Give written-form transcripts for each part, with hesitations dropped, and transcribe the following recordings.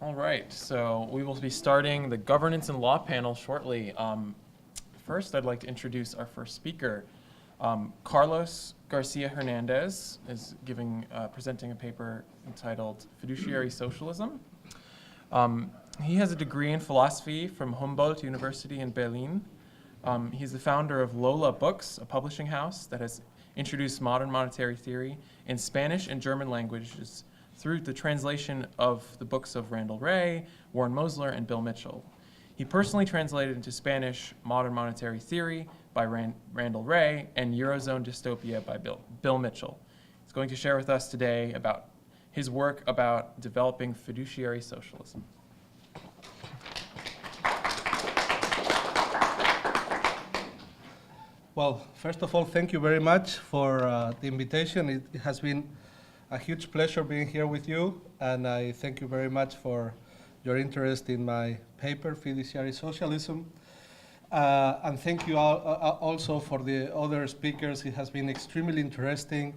All right, so we will be starting the governance and law panel shortly. First, I'd like to introduce our first speaker. Carlos Garcia Hernandez is presenting a paper entitled Fiduciary Socialism. He has a degree in philosophy from Humboldt University in Berlin. He's the founder of Lola Books, a publishing house that has introduced modern monetary theory in Spanish and German languages through the translation of the books of Randall Wray, Warren Mosler, and Bill Mitchell. He personally translated into Spanish Modern Monetary Theory by Randall Wray and Eurozone Dystopia by Bill Mitchell. He's going to share with us today about his work about developing fiduciary socialism. Well, first of all, thank you very much for the invitation. It has been a huge pleasure being here with you, and I thank you very much for your interest in my paper, Fiduciary Socialism. And thank you also for the other speakers. It has been extremely interesting.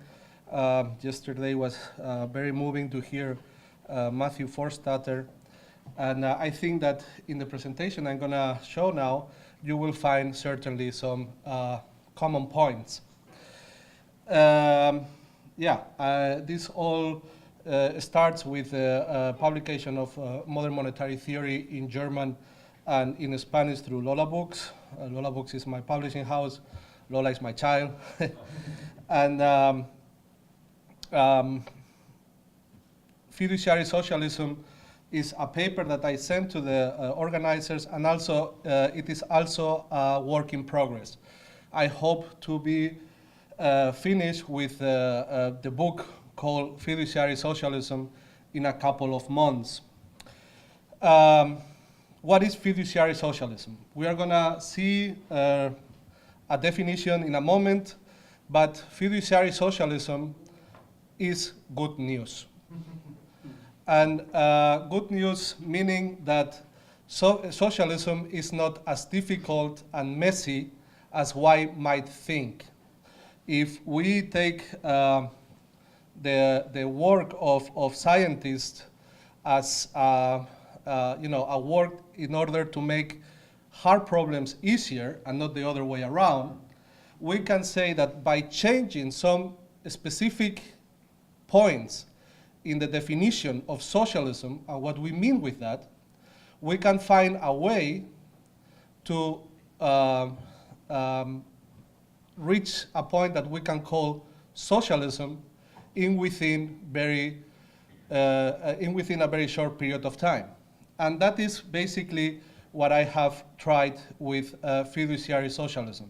Yesterday was very moving to hear Matthew Forstater. And I think that in the presentation I'm going to show now, you will find certainly some common points. This all starts with the publication of modern monetary theory in German and in Spanish through Lola Books. Lola Books is my publishing house. Lola is my child. And Fiduciary Socialism is a paper that I sent to the organizers, and also it is also a work in progress. I hope to be finished with the book called Fiduciary Socialism in a couple of months. What is fiduciary socialism? We are going to see a definition in a moment, but fiduciary socialism is good news. And good news meaning that socialism is not as difficult and messy as one might think. If we take the work of scientists as a work in order to make hard problems easier and not the other way around, we can say that by changing some specific points in the definition of socialism and what we mean with that, we can find a way to reach a point that we can call socialism within a very short period of time. And that is basically what I have tried with fiduciary socialism.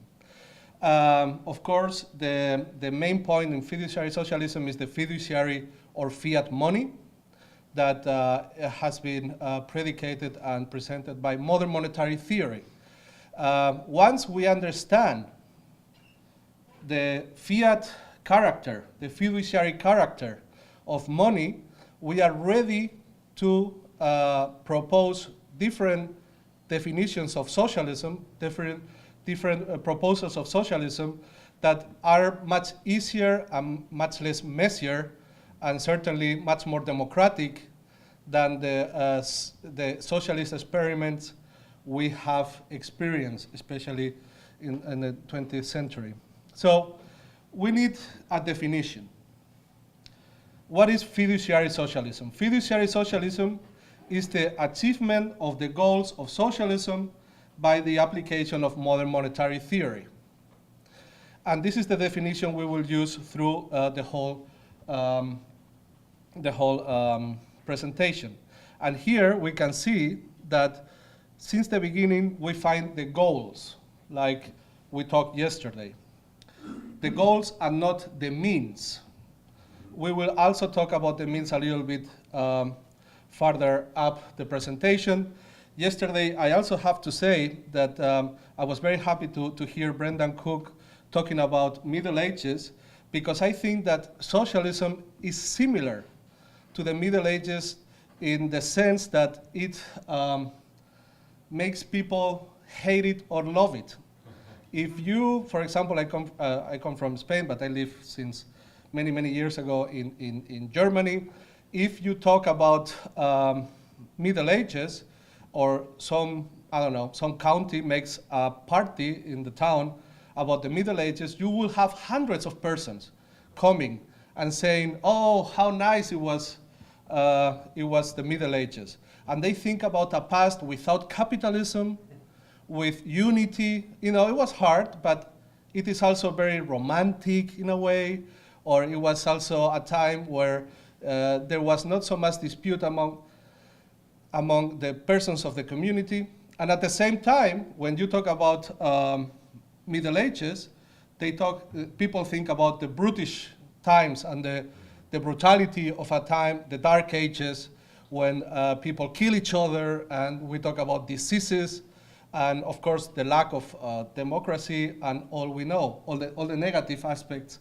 Of course, the main point in fiduciary socialism is the fiduciary or fiat money that has been predicated and presented by modern monetary theory. Once we understand the fiat character, the fiduciary character of money, we are ready to propose different definitions of socialism, different proposals of socialism that are much easier and much less messier and certainly much more democratic than the socialist experiments we have experienced, especially in the 20th century. So we need a definition. What is fiduciary socialism? Fiduciary socialism is the achievement of the goals of socialism by the application of modern monetary theory. And this is the definition we will use through the whole presentation. And here we can see that since the beginning we find the goals, like we talked yesterday. The goals are not the means. We will also talk about the means a little bit further up the presentation. Yesterday, I also have to say that I was very happy to hear Brendan Cook talking about Middle Ages, because I think that socialism is similar to the Middle Ages in the sense that it makes people hate it or love it. If you, for example, I come from Spain, but I live since many years ago in Germany. If you talk about Middle Ages, or some, I don't know, some county makes a party in the town about the Middle Ages, you will have hundreds of persons coming and saying, oh, how nice it was the Middle Ages. And they think about a past without capitalism, with unity. You know, it was hard, but it is also very romantic in a way, or it was also a time where there was not so much dispute among the persons of the community. And at the same time, when you talk about Middle Ages, people think about the brutish times and the brutality of a time, the Dark Ages, when people kill each other, and we talk about diseases, and of course the lack of democracy, and all we know, all the negative aspects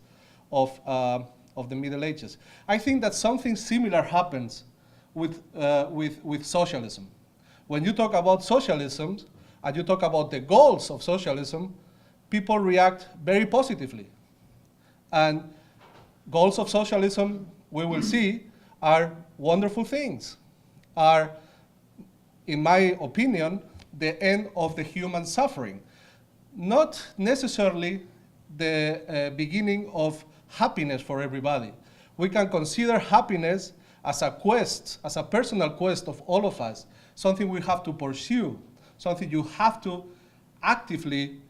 of the Middle Ages. I think that something similar happens with socialism. When you talk about socialism, and you talk about the goals of socialism, people react very positively. And goals of socialism, we will see, are wonderful things, are, in my opinion, the end of the human suffering. Not necessarily the beginning of happiness for everybody. We can consider happiness as a quest, as a personal quest of all of us, something we have to pursue, something you have to actively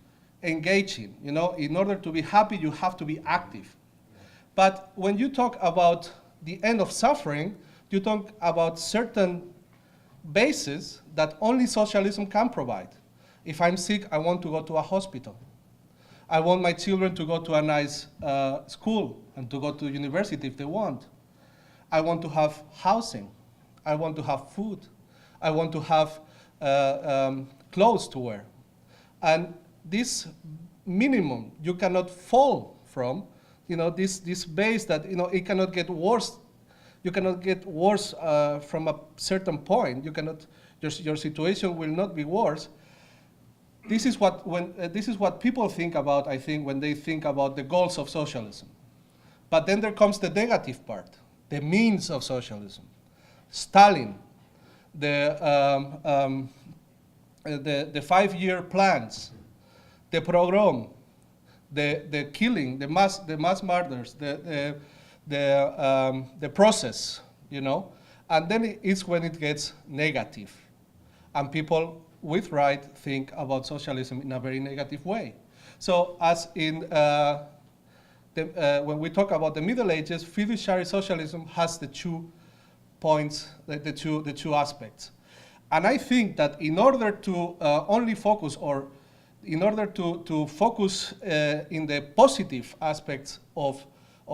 engage in. You know, in order to be happy, you have to be active. But when you talk about the end of suffering, you talk about certain bases that only socialism can provide. If I'm sick, I want to go to a hospital. I want my children to go to a nice school and to go to university if they want. I want to have housing. I want to have food. I want to have clothes to wear. And this minimum you cannot fall from, you know, this base that, you know, it cannot get worse. You cannot get worse from a certain point. You cannot, your situation will not be worse. This is what people think about, I think, when they think about the goals of socialism. But then there comes the negative part, the means of socialism. Stalin, the 5-year plans, the pogrom, the killing, the mass murders, the process, you know, and then it's when it gets negative, and people with right think about socialism in a very negative way. So as in when we talk about the Middle Ages, fiduciary socialism has the 2 points, the two aspects. And I think that in order to only focus, or in order to focus in the positive aspects of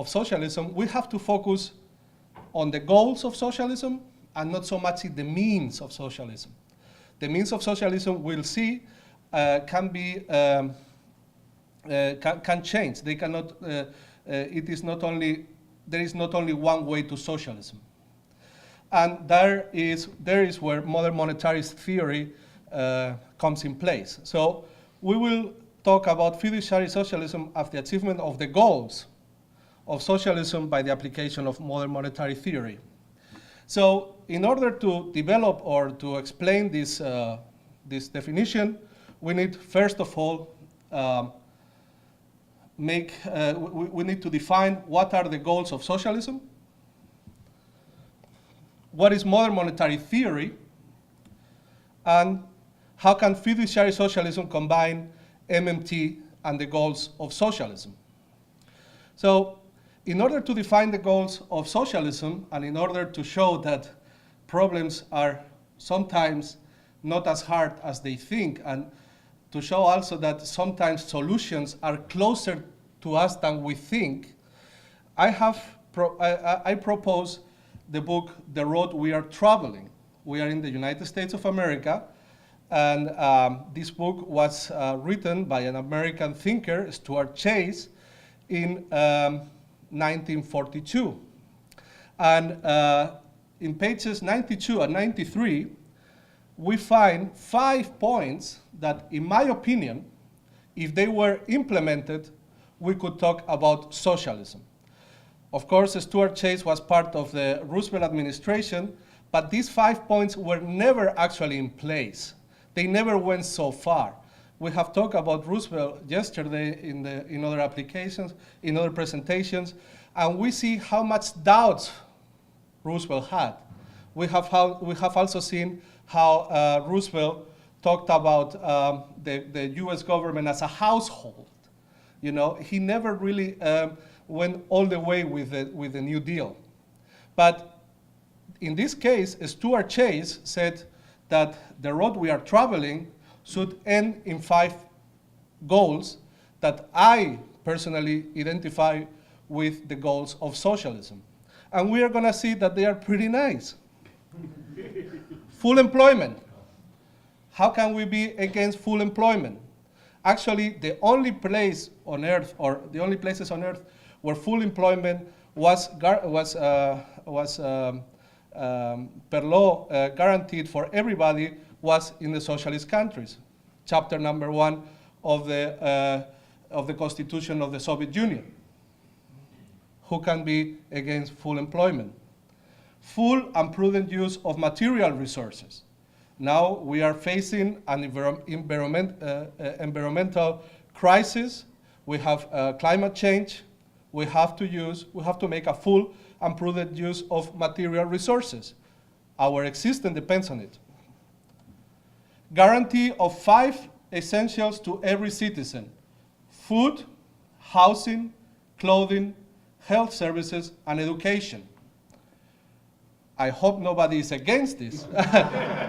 socialism, we have to focus on the goals of socialism and not so much in the means of socialism. The means of socialism, we'll see, can change. They cannot. It is not only, there is not only one way to socialism, and there is where modern monetarist theory comes in place. So we will talk about fiduciary socialism as the achievement of the goals of socialism by the application of modern monetary theory. So in order to develop or to explain this definition, we need, first of all, we need to define what are the goals of socialism, what is modern monetary theory, and how can fiduciary socialism combine MMT and the goals of socialism. So in order to define the goals of socialism, and in order to show that problems are sometimes not as hard as they think, and to show also that sometimes solutions are closer to us than we think, I propose the book, The Road We Are Traveling. We are in the United States of America, and this book was written by an American thinker, Stuart Chase, in 1942. And in pages 92 and 93, we find 5 points that, in my opinion, if they were implemented, we could talk about socialism. Of course, Stuart Chase was part of the Roosevelt administration, But these 5 points were never actually in place. They never went so far. We have talked about Roosevelt yesterday in other applications, in other presentations, and we see how much doubts Roosevelt had. We have also seen how Roosevelt talked about the U.S. government as a household. You know, he never really went all the way with the New Deal. But in this case, Stuart Chase said that the road we are traveling should end in 5 goals that I personally identify with the goals of socialism. And we are going to see that they are pretty nice. Full employment. How can we be against full employment? Actually, the only place on earth, or the only places on earth where full employment was per law guaranteed for everybody was in the socialist countries. Chapter number 1 of the Constitution of the Soviet Union. Who can be against full employment? Full and prudent use of material resources. Now we are facing an environmental crisis. We have climate change. We have to make a full and prudent use of material resources. Our existence depends on it. Guarantee of 5 essentials to every citizen: food, housing, clothing, health services, and education. I hope nobody is against this.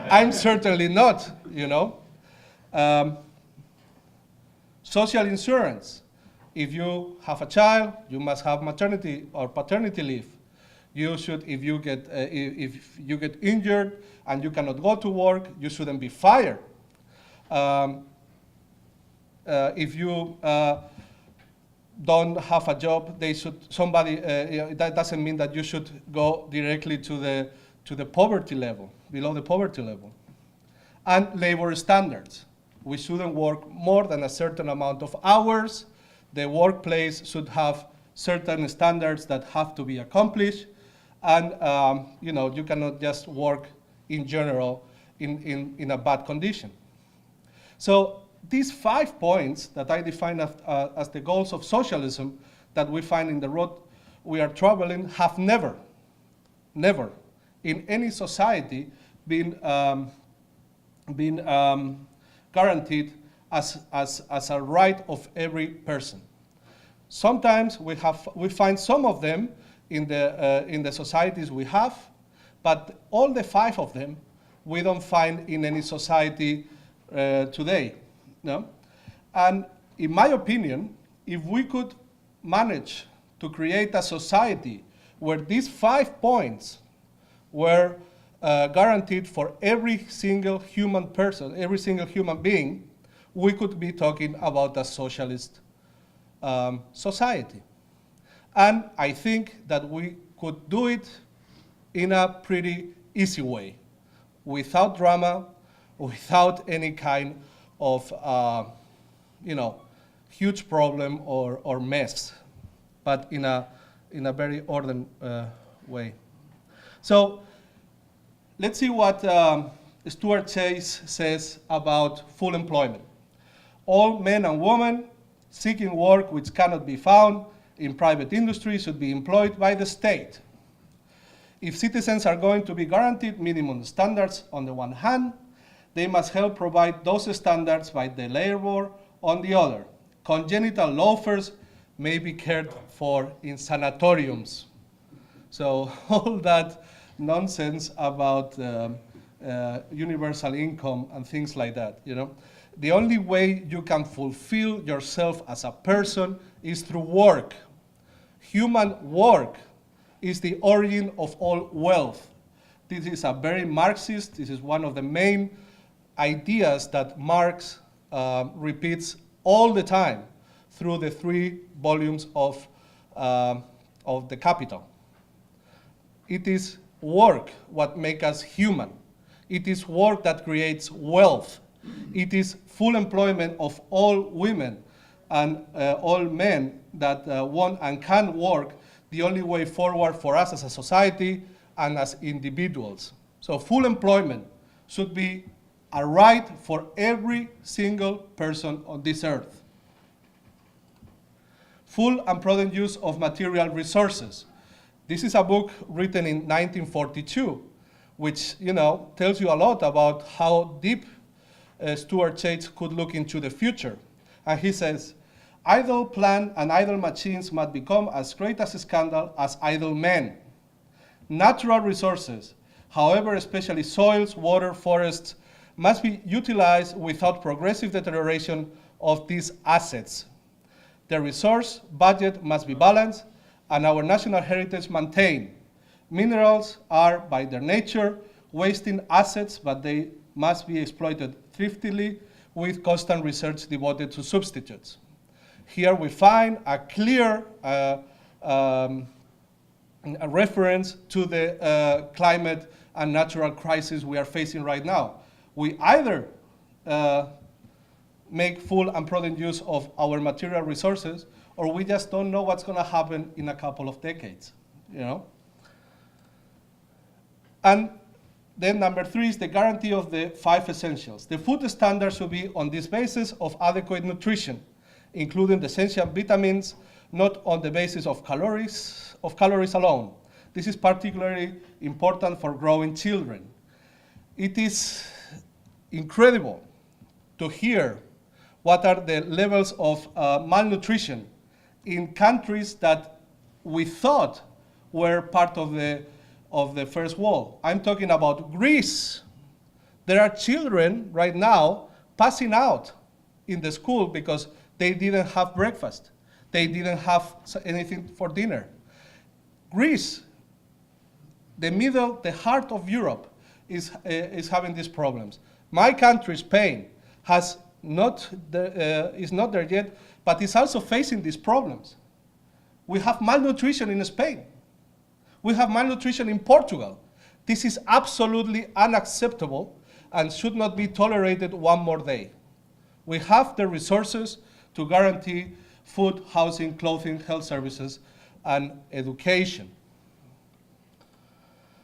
I'm certainly not, you know. Social insurance. If you have a child, you must have maternity or paternity leave. You should, if you get injured and you cannot go to work, you shouldn't be fired. If you don't have a job, that doesn't mean that you should go directly to the poverty level, below the poverty level. And labor standards. We shouldn't work more than a certain amount of hours. The workplace should have certain standards that have to be accomplished. And you know, you cannot just work in general in a bad condition. So these 5 points that I define as the goals of socialism that we find in the road we are traveling have never in any society been guaranteed as a right of every person. Sometimes we find some of them in the societies we have, but all the 5 of them we don't find in any society today. No? And in my opinion, if we could manage to create a society where these 5 points were guaranteed for every single human person, every single human being, we could be talking about a socialist society. And I think that we could do it in a pretty easy way, without drama, without any kind of huge problem or mess, but in a very ordered way. So let's see what Stuart Chase says about full employment. All men and women seeking work which cannot be found in private industry should be employed by the state. If citizens are going to be guaranteed minimum standards on the one hand, they must help provide those standards by the labor on the other. Congenital loafers may be cared for in sanatoriums. So all that nonsense about universal income and things like that, you know. The only way you can fulfill yourself as a person is through work. Human work is the origin of all wealth. This is a very Marxist, this is one of the main ideas that Marx repeats all the time through the 3 volumes of the Capital. It is work what makes us human. It is work that creates wealth. It is full employment of all women and all men that want and can work, the only way forward for us as a society and as individuals. So full employment should be a right for every single person on this earth. Full and prudent use of material resources. This is a book written in 1942, which tells you a lot about how deep Stuart Chase could look into the future. And he says, idle plan and idle machines must become as great as a scandal as idle men. Natural resources, however, especially soils, water, forests, must be utilized without progressive deterioration of these assets. The resource budget must be balanced and our national heritage maintained. Minerals are, by their nature, wasting assets, but they must be exploited thriftily with constant research devoted to substitutes. Here we find a clear a reference to the climate and natural crisis we are facing right now. We either make full and prudent use of our material resources, or we just don't know what's going to happen in a couple of decades, And then number 3 is the guarantee of the 5 essentials. The food standard should be on this basis of adequate nutrition, including the essential vitamins, not on the basis of calories alone. This is particularly important for growing children. It is incredible to hear what are the levels of malnutrition in countries that we thought were part of the first world. I'm talking about Greece. There are children right now passing out in the school because they didn't have breakfast. They didn't have anything for dinner. Greece, the heart of Europe, is having these problems. My country, Spain, is not there yet, but is also facing these problems. We have malnutrition in Spain. We have malnutrition in Portugal. This is absolutely unacceptable and should not be tolerated one more day. We have the resources to guarantee food, housing, clothing, health services, and education.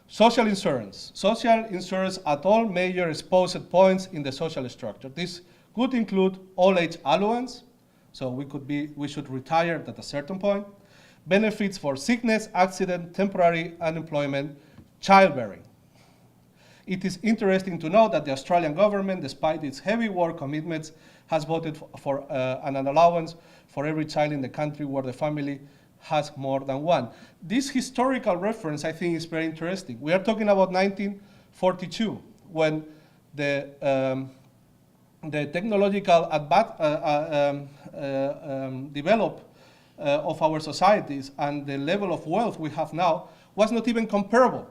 Social insurance. Social insurance at all major exposed points in the social structure. This could include all age allowance, so we should retire at a certain point, benefits for sickness, accident, temporary unemployment, childbearing. It is interesting to note that the Australian government, despite its heavy war commitments, has voted for an allowance for every child in the country where the family has more than one. This historical reference, I think, is very interesting. We are talking about 1942, when the technological development of our societies and the level of wealth we have now was not even comparable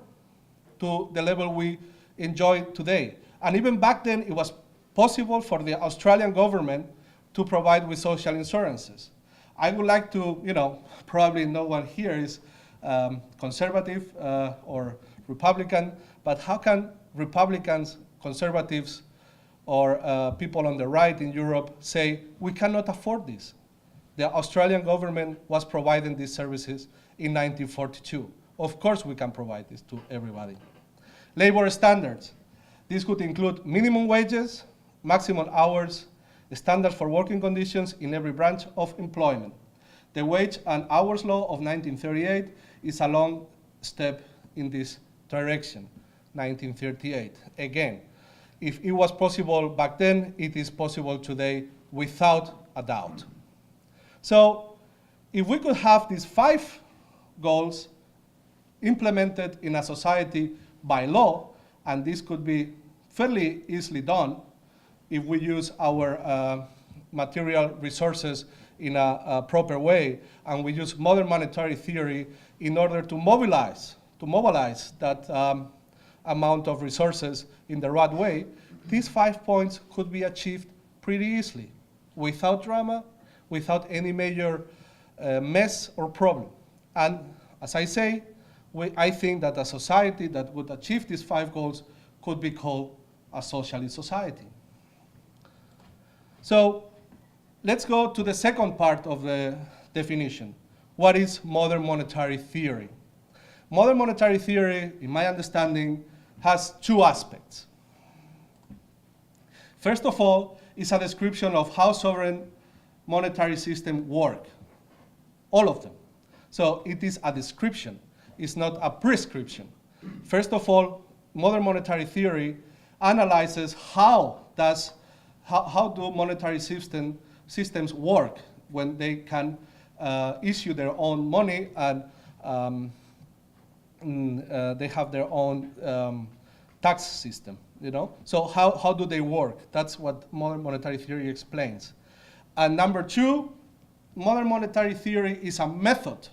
to the level we enjoy today. And even back then, it was possible for the Australian government to provide with social insurances. I would like to, probably no one here is conservative or Republican, but how can Republicans, conservatives, or people on the right in Europe say, we cannot afford this? The Australian government was providing these services in 1942. Of course we can provide this to everybody. Labor standards. This could include minimum wages, maximum hours, standards for working conditions in every branch of employment. The Wage and Hours Law of 1938 is a long step in this direction, 1938. Again, if it was possible back then, it is possible today without a doubt. So if we could have these 5 goals implemented in a society by law, and this could be fairly easily done if we use our material resources in a proper way, and we use modern monetary theory in order to mobilize that amount of resources in the right way, these 5 points could be achieved pretty easily, without drama, without any major mess or problem. And as I say, I think that a society that would achieve these 5 goals could be called a socialist society. So let's go to the second part of the definition. What is modern monetary theory? Modern monetary theory, in my understanding, has two aspects. First of all, it's a description of how sovereign monetary systems work, all of them. So it is a description, it's not a prescription. First of all, modern monetary theory analyzes how do monetary systems work when they can issue their own money and they have their own tax system, you know? So how do they work? That's what modern monetary theory explains. And number two, modern monetary theory is a method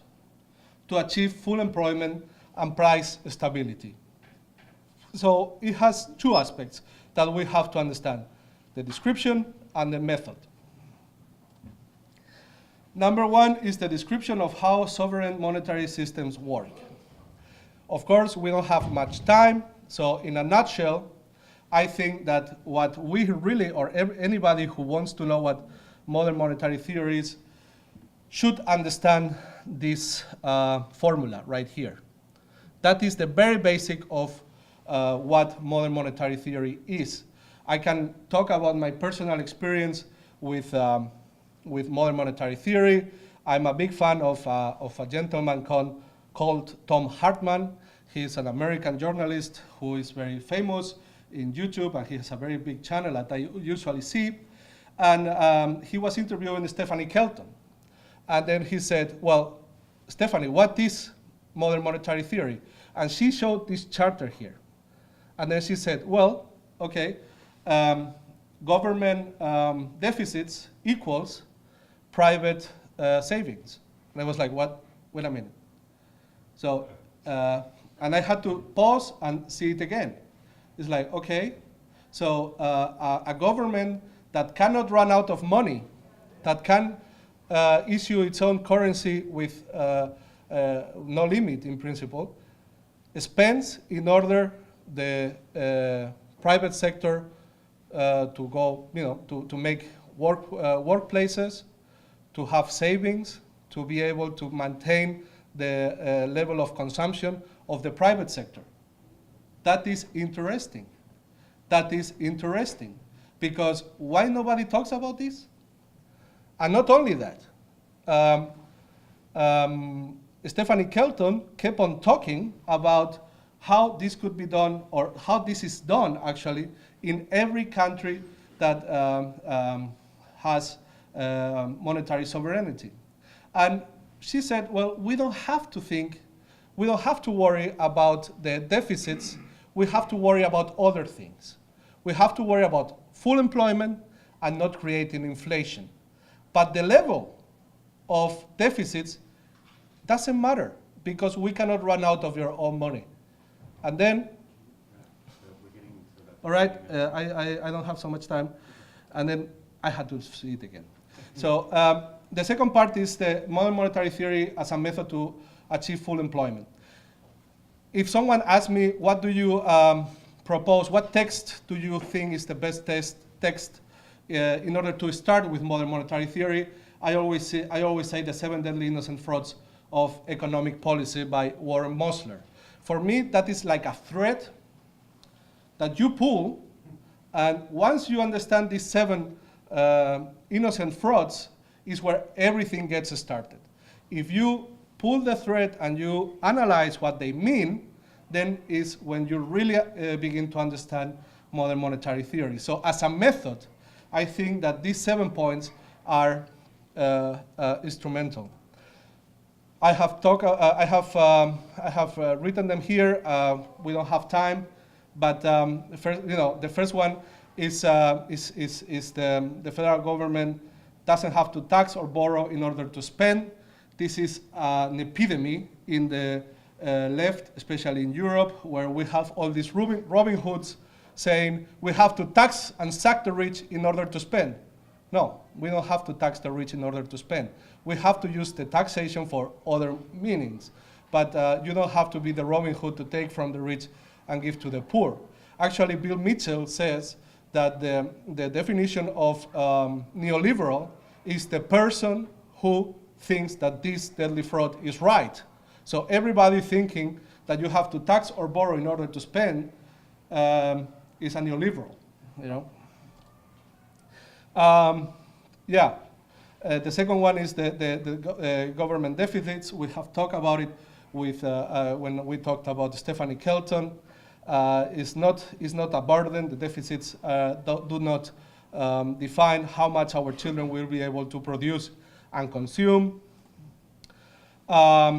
to achieve full employment and price stability. So it has two aspects that we have to understand, the description and the method. Number one is the description of how sovereign monetary systems work. Of course, we don't have much time, so in a nutshell, I think that what we really, or anybody who wants to know what modern monetary theory is, should understand this formula right here. That is the very basic of what modern monetary theory is. I can talk about my personal experience with modern monetary theory. I'm a big fan of a gentleman called Tom Hartman. He's an American journalist who is very famous in YouTube, and he has a very big channel that I usually see. And he was interviewing Stephanie Kelton. And then he said, well, Stephanie, what is modern monetary theory? And she showed this charter here. And then she said, well, okay, government deficits equals private savings. And I was like, what? Wait a minute. So, and I had to pause and see it again. It's like, okay, so a government that cannot run out of money, that can issue its own currency with no limit in principle, spends in order the private sector to go, you know, to make workplaces, to have savings, to be able to maintain the level of consumption of the private sector. That is interesting. That is interesting. Because why nobody talks about this? And not only that, Stephanie Kelton kept on talking about how this could be done, or how this is done actually in every country that has monetary sovereignty. And she said, well, we don't have to worry about the deficits, we have to worry about other things. We have to worry about full employment and not creating inflation. But the level of deficits doesn't matter, because we cannot run out of your own money. And then, all right, I don't have so much time. And then I had to see it again. So the second part is the modern monetary theory as a method to achieve full employment. If someone asks me, what do you propose, what text do you think is the best text in order to start with modern monetary theory, I always say The Seven Deadly Innocent Frauds of Economic Policy by Warren Mosler. For me, that is like a thread that you pull, and once you understand these seven innocent frauds, is where everything gets started. If you pull the thread and you analyze what they mean, then is when you really begin to understand modern monetary theory. So as a method, I think that these 7 points are instrumental. I have written them here. We don't have time, but the first one is the federal government doesn't have to tax or borrow in order to spend. This is an epidemic in the left, especially in Europe, where we have all these Robin Hoods saying we have to tax and sack the rich in order to spend. No, we don't have to tax the rich in order to spend. We have to use the taxation for other meanings. But you don't have to be the Robin Hood to take from the rich and give to the poor. Actually, Bill Mitchell says that the definition of neoliberal is the person who thinks that this deadly fraud is right. So everybody thinking that you have to tax or borrow in order to spend is a neoliberal, you know. The second one is the government deficits. We have talked about it with when we talked about Stephanie Kelton. It's not a burden. The deficits do not define how much our children will be able to produce and consume. As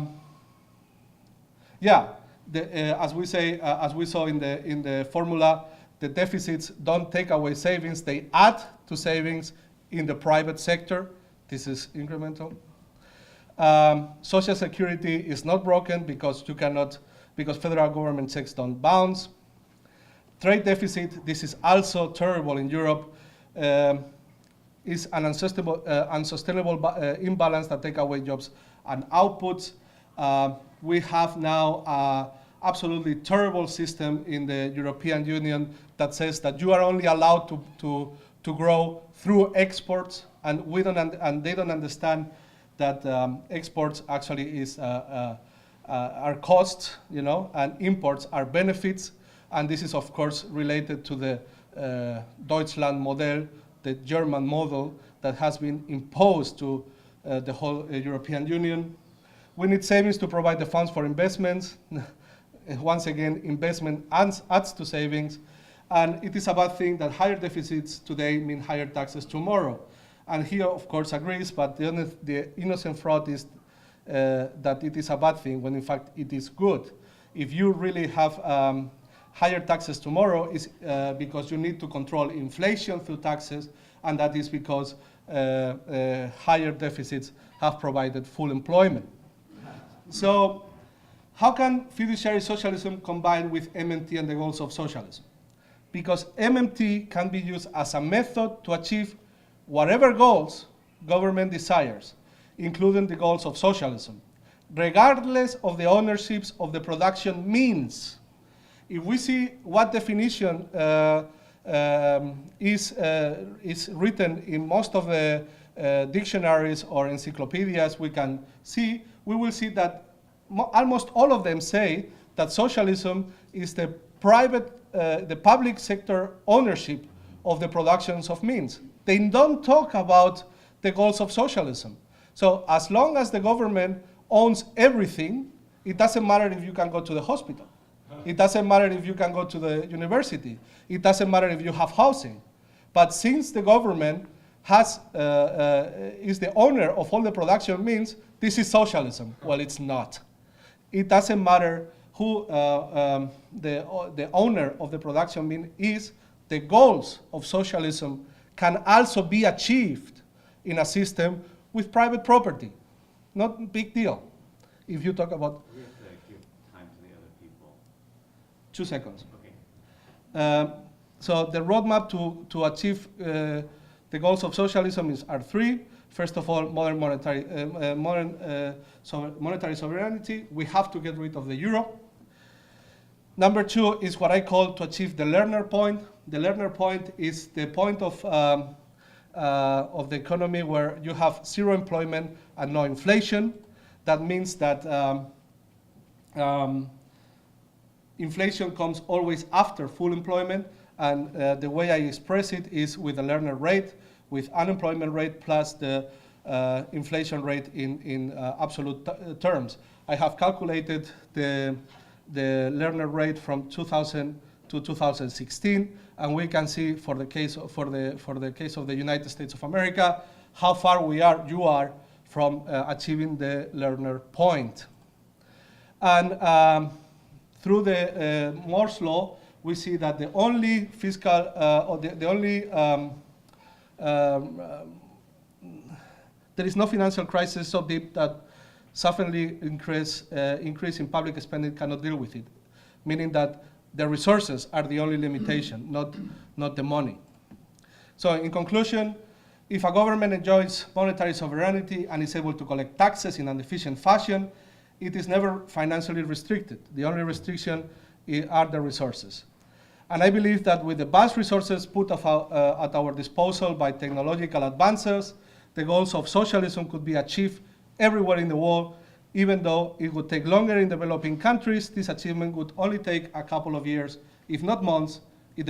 we saw in the formula, the deficits don't take away savings; they add to savings in the private sector. This is incremental. Social security is not broken because federal government checks don't bounce. Trade deficit, this is also terrible in Europe, is an unsustainable imbalance that take away jobs and outputs. We have now an absolutely terrible system in the European Union that says that you are only allowed to grow through exports, and they don't understand that exports actually are costs, you know, and imports are benefits. And this is, of course, related to the Deutschland model, the German model that has been imposed to the whole European Union. We need savings to provide the funds for investments. Once again, investment adds to savings. And it is a bad thing that higher deficits today mean higher taxes tomorrow. And here, of course, agrees, but the innocent fraud is that it is a bad thing when in fact it is good. If you really have higher taxes tomorrow, is because you need to control inflation through taxes, and that is because higher deficits have provided full employment. So how can fiduciary socialism combine with MMT and the goals of socialism? Because MMT can be used as a method to achieve whatever goals government desires, including the goals of socialism, regardless of the ownerships of the production means. If we see what definition is written in most of the dictionaries or encyclopedias we will see that almost all of them say that socialism is the public sector ownership of the productions of means. They don't talk about the goals of socialism. So as long as the government owns everything, it doesn't matter if you can go to the hospital. It doesn't matter if you can go to the university. It doesn't matter if you have housing. But since the government is the owner of all the production means, this is socialism. Well, it's not. It doesn't matter who the owner of the production means is. The goals of socialism can also be achieved in a system with private property. Not a big deal. If you talk about... We have to give time to the other people. 2 seconds. Okay. So the roadmap to achieve the goals of socialism are 3. First of all, modern monetary sovereignty. We have to get rid of the euro. Number 2 is what I call to achieve the Lerner Point. The Lerner Point is the point of the economy where you have zero employment and no inflation. That means that inflation comes always after full employment, and the way I express it is with the Lerner rate, with unemployment rate plus the inflation rate in absolute terms. I have calculated the Lerner rate from 2000 to 2016, and we can see for the case of the United States of America how far you are from achieving the Lerner point. And through the Moore's law, we see that the only fiscal there is no financial crisis so deep that suddenly increase in public spending cannot deal with it, meaning that the resources are the only limitation, not the money. So in conclusion, if a government enjoys monetary sovereignty and is able to collect taxes in an efficient fashion, it is never financially restricted. The only restriction are the resources. And I believe that with the vast resources put at our disposal by technological advances, the goals of socialism could be achieved everywhere in the world. Even though it would take longer in developing countries, this achievement would only take a couple of years if not months, in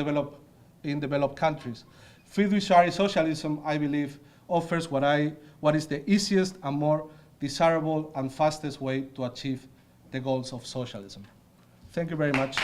developed countries. Fiduciary socialism, I believe, offers what is the easiest and more desirable and fastest way to achieve the goals of socialism. Thank you very much.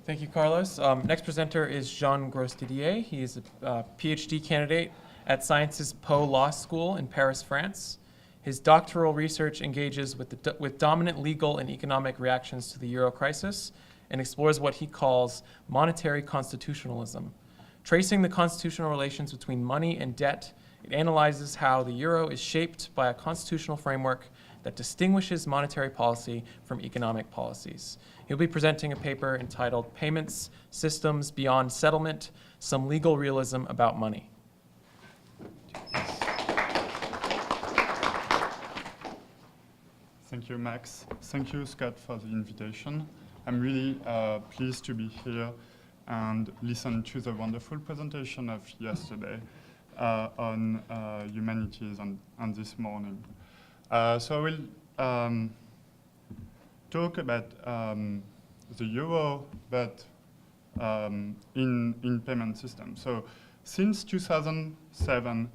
Thank you, Carlos. Next presenter is Jean Gros-Didier. He is a PhD candidate at Sciences Po Law School in Paris, France. His doctoral research engages with dominant legal and economic reactions to the euro crisis and explores what he calls monetary constitutionalism. Tracing the constitutional relations between money and debt, it analyzes how the euro is shaped by a constitutional framework that distinguishes monetary policy from economic policies. He'll be presenting a paper entitled Payments Systems Beyond Settlement, Some Legal Realism About Money. Thank you, Max. Thank you, Scott, for the invitation. I'm really pleased to be here and listen to the wonderful presentation of yesterday on humanities and this morning. So I will talk about the euro, but in payment systems. So since 2007,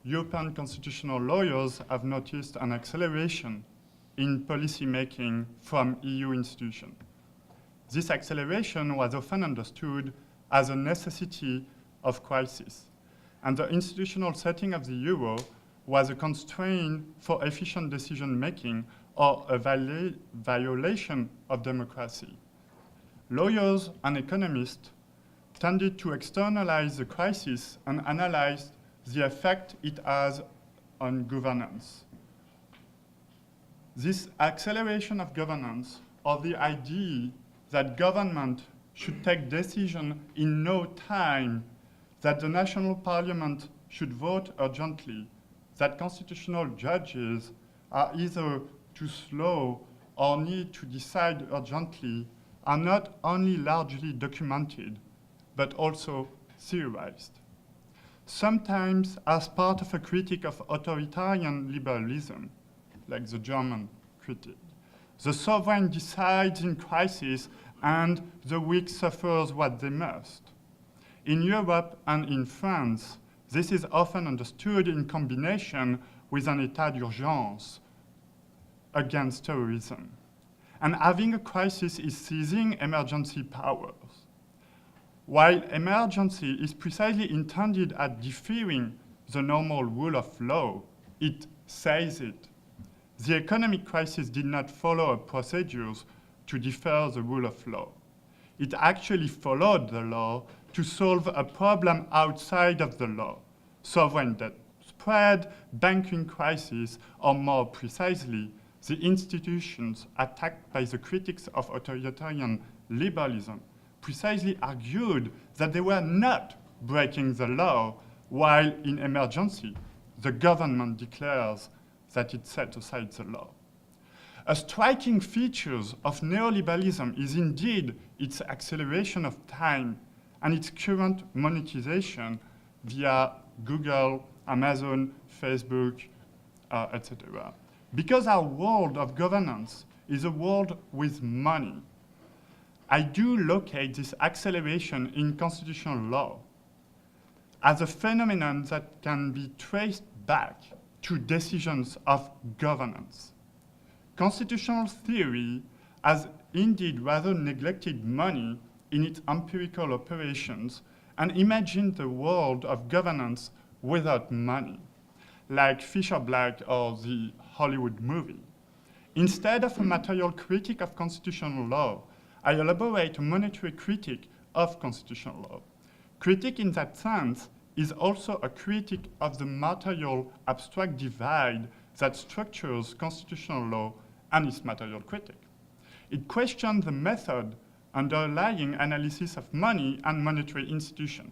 European constitutional lawyers have noticed an acceleration in policy making from EU institutions. This acceleration was often understood as a necessity of crisis, and the institutional setting of the euro was a constraint for efficient decision making or a violation of democracy. Lawyers and economists tended to externalize the crisis and analyze the effect it has on governance. This acceleration of governance, or the idea that government should take decision in no time, that the national parliament should vote urgently, that constitutional judges are either too slow or need to decide urgently, are not only largely documented, but also theorized. Sometimes as part of a critique of authoritarian liberalism, like the German critique. The sovereign decides in crisis and the weak suffers what they must. In Europe and in France, this is often understood in combination with an état d'urgence against terrorism. And having a crisis is seizing emergency powers. While emergency is precisely intended at deferring the normal rule of law, it says it. The economic crisis did not follow procedures to defer the rule of law. It actually followed the law to solve a problem outside of the law, sovereign debt spread, banking crisis, or more precisely, the institutions attacked by the critics of authoritarian liberalism precisely argued that they were not breaking the law, while in emergency, the government declares that it set aside the law. A striking feature of neoliberalism is indeed its acceleration of time and its current monetization via Google, Amazon, Facebook, etc. Because our world of governance is a world with money, I do locate this acceleration in constitutional law as a phenomenon that can be traced back to decisions of governance. Constitutional theory has indeed rather neglected money in its empirical operations and imagined the world of governance without money, like Fisher Black or the Hollywood movie. Instead of a material critique of constitutional law, I elaborate a monetary critique of constitutional law. Critique in that sense is also a critique of the material abstract divide that structures constitutional law and its material critique. It questions the method underlying analysis of money and monetary institution.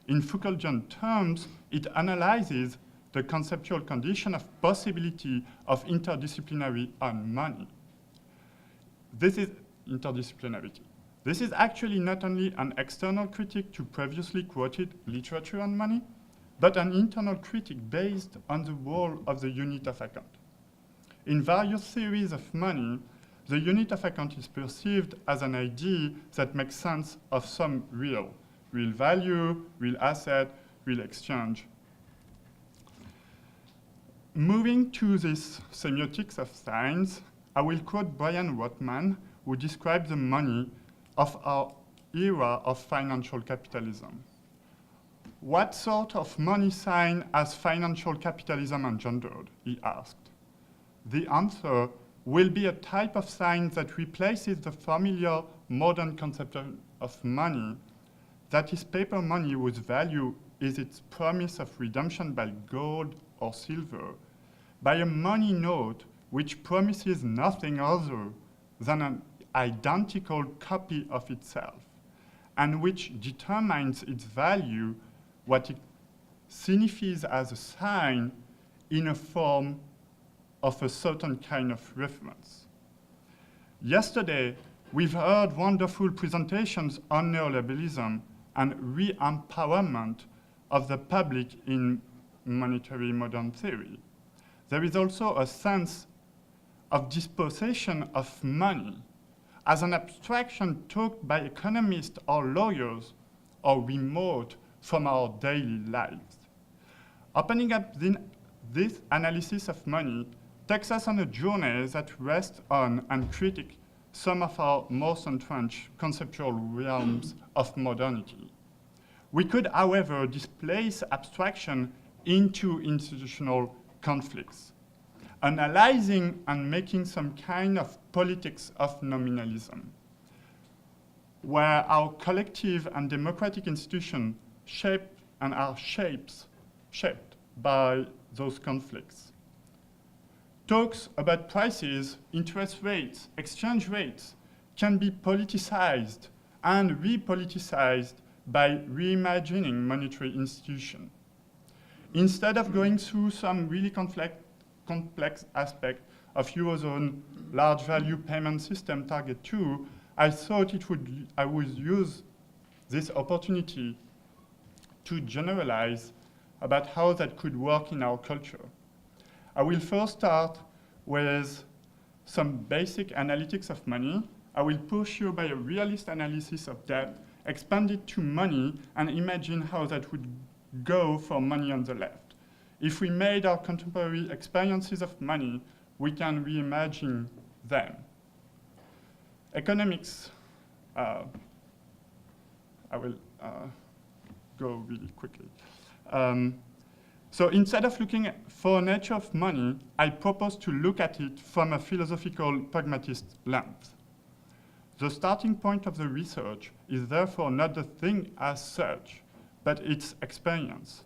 In Foucauldian terms, it analyzes the conceptual condition of possibility of interdisciplinary on money. This is interdisciplinarity. This is actually not only an external critique to previously quoted literature on money, but an internal critique based on the role of the unit of account. In various theories of money, the unit of account is perceived as an idea that makes sense of some real value, real asset, real exchange. Moving to this semiotics of science, I will quote Brian Rotman, who describes the money of our era of financial capitalism. What sort of money sign has financial capitalism engendered, he asked. The answer will be a type of sign that replaces the familiar modern concept of money, that is paper money whose value is its promise of redemption by gold or silver, by a money note which promises nothing other than an identical copy of itself, and which determines its value, what it signifies as a sign in a form of a certain kind of reference. Yesterday, we've heard wonderful presentations on neoliberalism and re-empowerment of the public in monetary modern theory. There is also a sense of dispossession of money as an abstraction talked by economists or lawyers or remote from our daily lives. Opening up this analysis of money takes us on a journey that rests on and critiques some of our most entrenched conceptual realms of modernity. We could, however, displace abstraction into institutional conflicts, analyzing and making some kind of politics of nominalism, where our collective and democratic institutions shape and are shaped by those conflicts. Talks about prices, interest rates, exchange rates can be politicized and repoliticized by reimagining monetary institutions. Instead of going through some really complex aspect of Eurozone large value payment system target 2, I thought I would use this opportunity to generalize about how that could work in our culture. I will first start with some basic analytics of money. I will push you by a realist analysis of debt, expand it to money, and imagine how that would go for money on the left. If we made our contemporary experiences of money, we can reimagine them. Economics, I will go really quickly. So instead of looking for nature of money, I propose to look at it from a philosophical pragmatist lens. The starting point of the research is therefore not the thing as such, but its experience.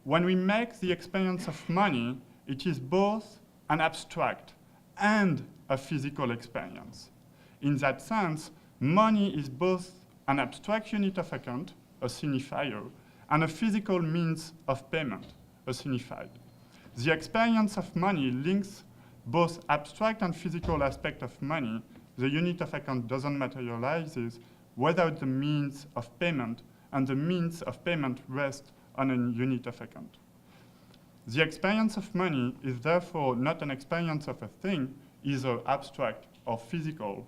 When we make the experience of money, it is both an abstract and a physical experience. In that sense, money is both an abstract unit of account, a signifier, and a physical means of payment, a signified. The experience of money links both abstract and physical aspects of money. The unit of account doesn't materialize without the means of payment, and the means of payment rests on a unit of account. The experience of money is therefore not an experience of a thing, either abstract or physical,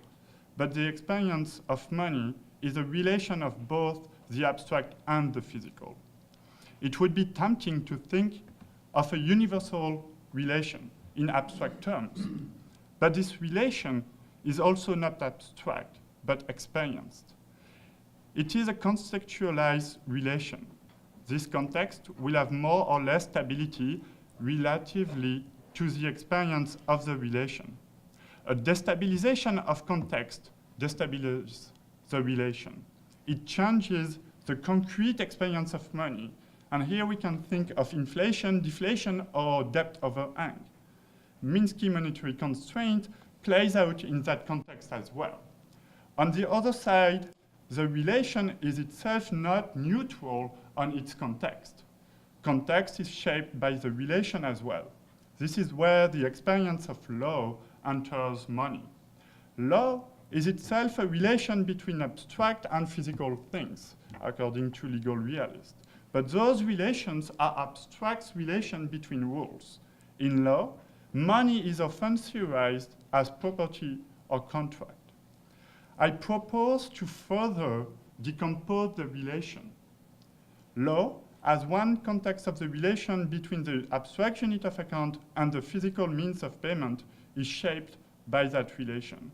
but the experience of money is a relation of both the abstract and the physical. It would be tempting to think of a universal relation in abstract terms, but this relation is also not abstract, but experienced. It is a contextualized relation. This context will have more or less stability relatively to the experience of the relation. A destabilization of context destabilizes the relation. It changes the concrete experience of money, and here we can think of inflation, deflation, or debt overhang. Minsky monetary constraint plays out in that context as well. On the other side, the relation is itself not neutral on its context. Context is shaped by the relation as well. This is where the experience of law enters money. Law is itself a relation between abstract and physical things, according to legal realists. But those relations are abstract relations between rules. In law, money is often theorized as property or contract. I propose to further decompose the relation. Law, as one context of the relation between the abstract unit of account and the physical means of payment, is shaped by that relation.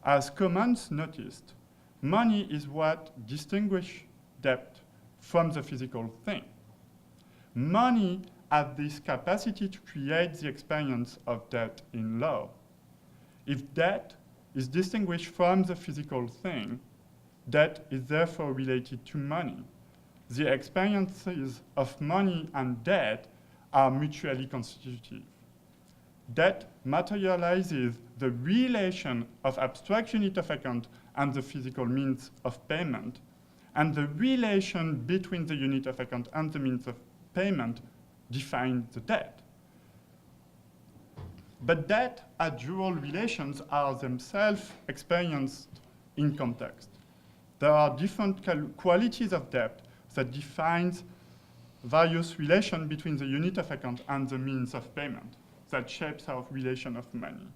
As Commons noticed, money is what distinguishes debt from the physical thing. Money has this capacity to create the experience of debt in law. If debt is distinguished from the physical thing, debt is therefore related to money. The experiences of money and debt are mutually constitutive. Debt materializes the relation of abstract unit of account and the physical means of payment, and the relation between the unit of account and the means of payment define the debt. But debt and dual relations are themselves experienced in context. There are different qualities of debt that defines various relations between the unit of account and the means of payment that shapes our relation of money.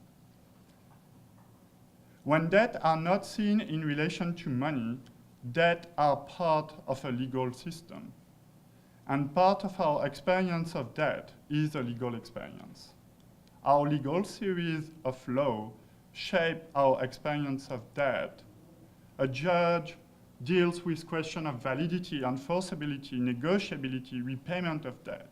When debt are not seen in relation to money, debt are part of a legal system. And part of our experience of debt is a legal experience. Our legal theories of law shape our experience of debt. A judge deals with question of validity, enforceability, negotiability, repayment of debt.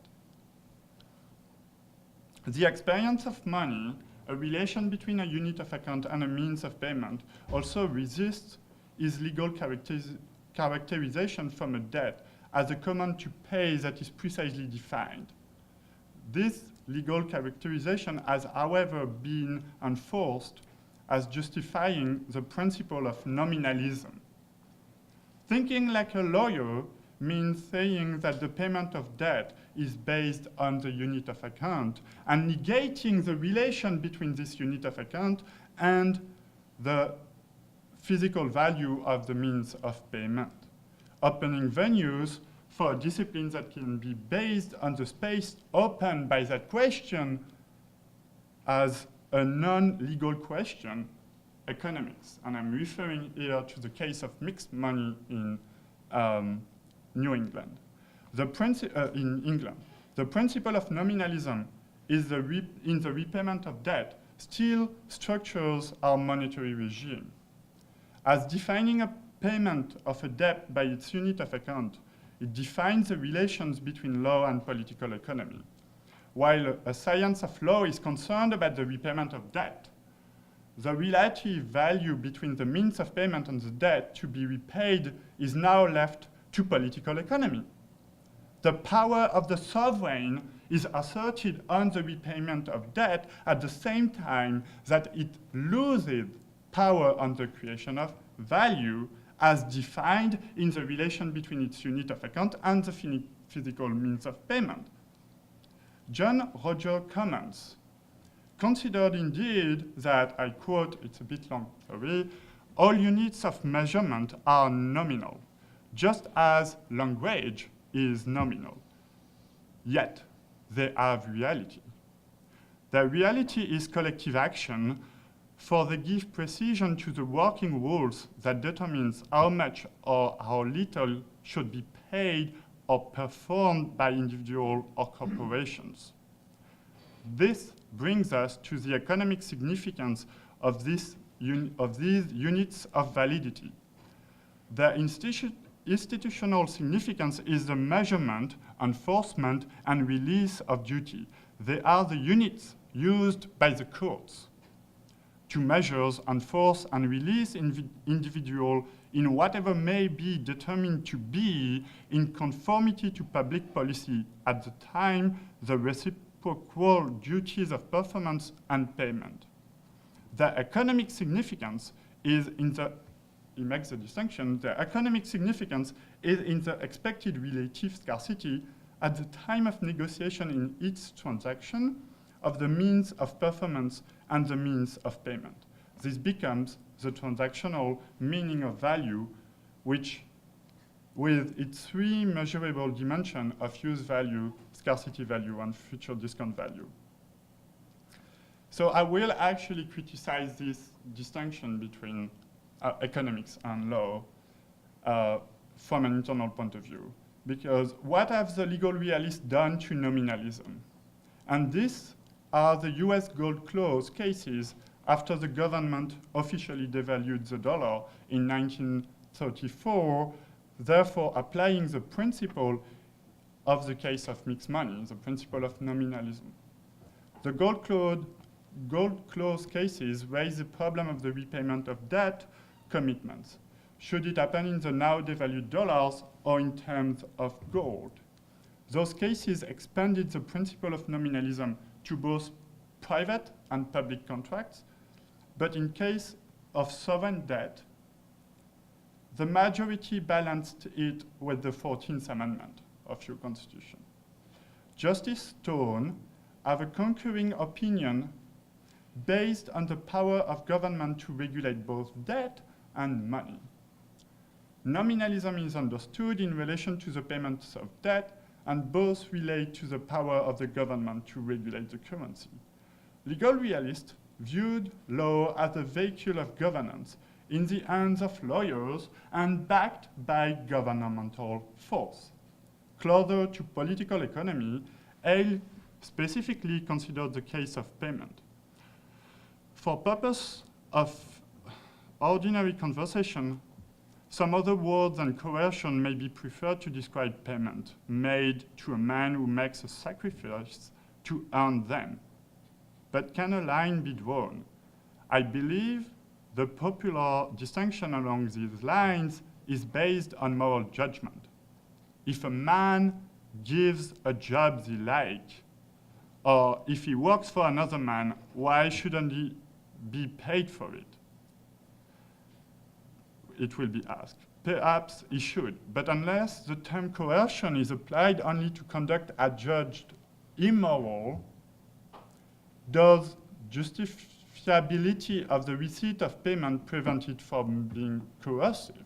The experience of money, a relation between a unit of account and a means of payment, also resists its legal characterization from a debt as a command to pay that is precisely defined. This legal characterization has, however, been enforced as justifying the principle of nominalism. Thinking like a lawyer means saying that the payment of debt is based on the unit of account and negating the relation between this unit of account and the physical value of the means of payment. Opening venues for a discipline that can be based on the space opened by that question as a non-legal question, economics. And I'm referring here to the case of mixed money in New England. In England, the principle of nominalism is in the repayment of debt still structures our monetary regime. As defining a payment of a debt by its unit of account, it defines the relations between law and political economy. While a science of law is concerned about the repayment of debt, the relative value between the means of payment and the debt to be repaid is now left to political economy. The power of the sovereign is asserted on the repayment of debt at the same time that it loses power on the creation of value as defined in the relation between its unit of account and the physical means of payment. John Roger comments, considered indeed that, I quote, it's a bit long, sorry, all units of measurement are nominal, just as language is nominal. Yet, they have reality. Their reality is collective action, for they give precision to the working rules that determines how much or how little should be paid or performed by individuals or corporations. This brings us to the economic significance of these units of validity. Their institutional significance is the measurement, enforcement, and release of duty. They are the units used by the courts to measure, enforce, and release individuals in whatever may be determined to be in conformity to public policy at the time the reciprocal duties of performance and payment. The economic significance is in the, he makes the distinction, the economic significance is in the expected relative scarcity at the time of negotiation in each transaction of the means of performance and the means of payment. This becomes the transactional meaning of value, which with its three measurable dimensions of use value, scarcity value, and future discount value. So I will actually criticize this distinction between economics and law from an internal point of view. Because what have the legal realists done to nominalism? And these are the US gold clause cases after the government officially devalued the dollar in 1934, therefore applying the principle of the case of mixed money, the principle of nominalism. The gold clause cases raise the problem of the repayment of debt commitments, should it happen in the now devalued dollars or in terms of gold. Those cases expanded the principle of nominalism to both private and public contracts, but in case of sovereign debt, the majority balanced it with the 14th Amendment of your Constitution. Justice Stone have a concurring opinion based on the power of government to regulate both debt and money. Nominalism is understood in relation to the payments of debt, and both relate to the power of the government to regulate the currency. Legal realists viewed law as a vehicle of governance in the hands of lawyers and backed by governmental force. Closer to political economy, Hale specifically considered the case of payment. For purpose of ordinary conversation, some other words than coercion may be preferred to describe payment made to a man who makes a sacrifice to earn them. But can a line be drawn? I believe the popular distinction along these lines is based on moral judgment. If a man gives a job they like, or if he works for another man, why shouldn't he be paid for it? It will be asked. Perhaps he should, but unless the term coercion is applied only to conduct adjudged immoral, does justifiability of the receipt of payment prevent it from being coercive?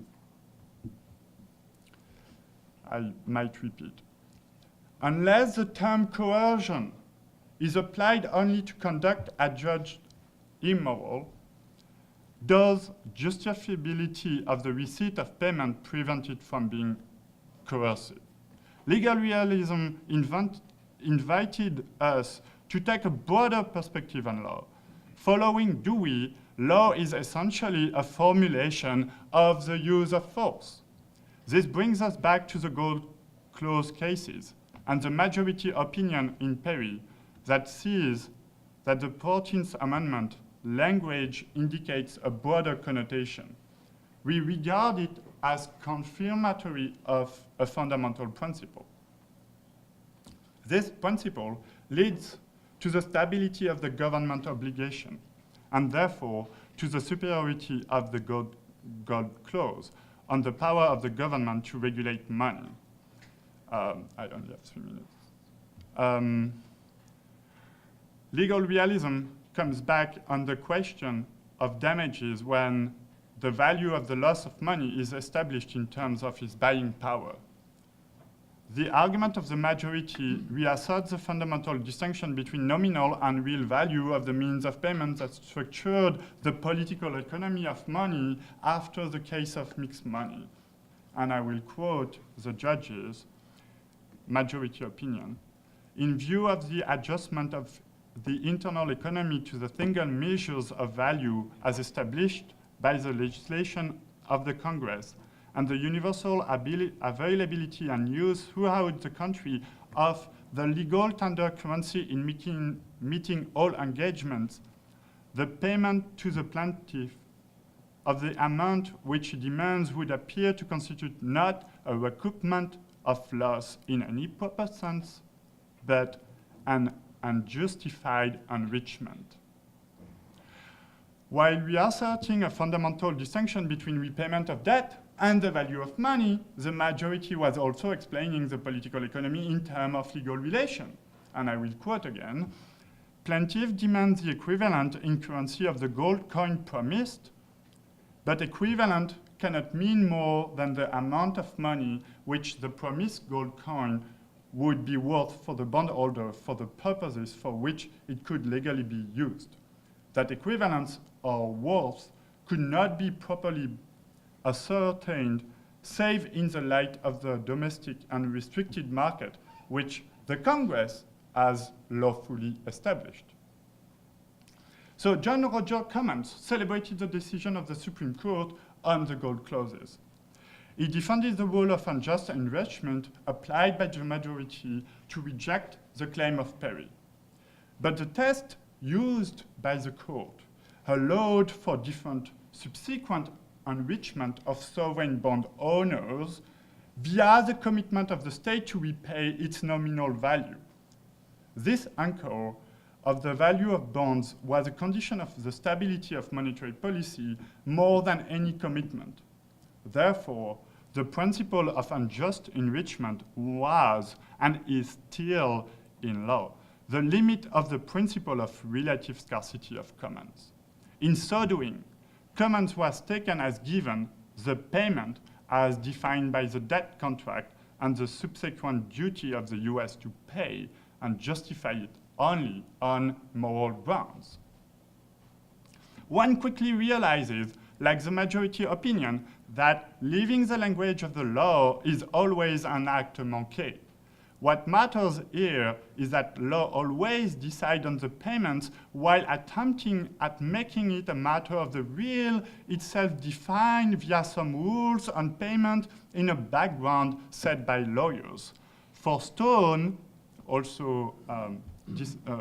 I might repeat. Unless the term coercion is applied only to conduct adjudged immoral, does justifiability of the receipt of payment prevent it from being coercive? Legal realism invited us to take a broader perspective on law. Following Dewey, law is essentially a formulation of the use of force. This brings us back to the gold clause cases and the majority opinion in Perry that sees that the 14th Amendment language indicates a broader connotation. We regard it as confirmatory of a fundamental principle. This principle leads to the stability of the government obligation, and therefore to the superiority of the gold clause on the power of the government to regulate money. I only have 3 minutes. Legal realism comes back on the question of damages when the value of the loss of money is established in terms of its buying power. The argument of the majority reasserts the fundamental distinction between nominal and real value of the means of payment that structured the political economy of money after the case of mixed money. And I will quote the judges' majority opinion. In view of the adjustment of the internal economy to the single measures of value as established by the legislation of the Congress, and the universal availability and use throughout the country of the legal tender currency in meeting all engagements, the payment to the plaintiff of the amount which he demands would appear to constitute not a recoupment of loss in any proper sense, but an unjustified enrichment. While reasserting a fundamental distinction between repayment of debt and the value of money, the majority was also explaining the political economy in terms of legal relation. And I will quote again, plaintiff demands the equivalent in currency of the gold coin promised, but equivalent cannot mean more than the amount of money which the promised gold coin would be worth for the bondholder for the purposes for which it could legally be used. That equivalence or worth could not be properly ascertained save in the light of the domestic and restricted market which the Congress has lawfully established. So John Roger Cummins celebrated the decision of the Supreme Court on the gold clauses. He defended the rule of unjust enrichment applied by the majority to reject the claim of Perry. But the test used by the court allowed for different subsequent enrichment of sovereign bond owners via the commitment of the state to repay its nominal value. This anchor of the value of bonds was a condition of the stability of monetary policy more than any commitment. Therefore, the principle of unjust enrichment was and is still in law the limit of the principle of relative scarcity of commons. In so doing, commons was taken as given the payment as defined by the debt contract and the subsequent duty of the US to pay and justify it only on moral grounds. One quickly realizes, like the majority opinion, that leaving the language of the law is always an acte manqué. What matters here is that law always decides on the payments while attempting at making it a matter of the real itself defined via some rules on payment in a background set by lawyers. For Stone, also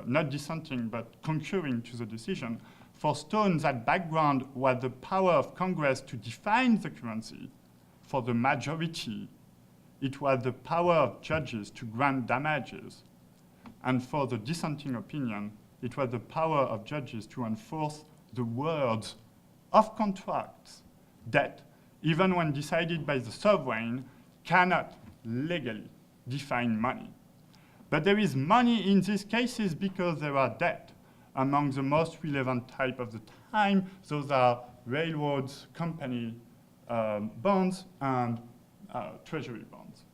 not dissenting but concurring to the decision, for Stone that background was the power of Congress to define the currency. For the majority, it was the power of judges to grant damages. And for the dissenting opinion, it was the power of judges to enforce the words of contracts. Debt, even when decided by the sovereign, cannot legally define money. But there is money in these cases because there are debt. Among the most relevant type of the time, those are railroads, company bonds, and treasury bonds.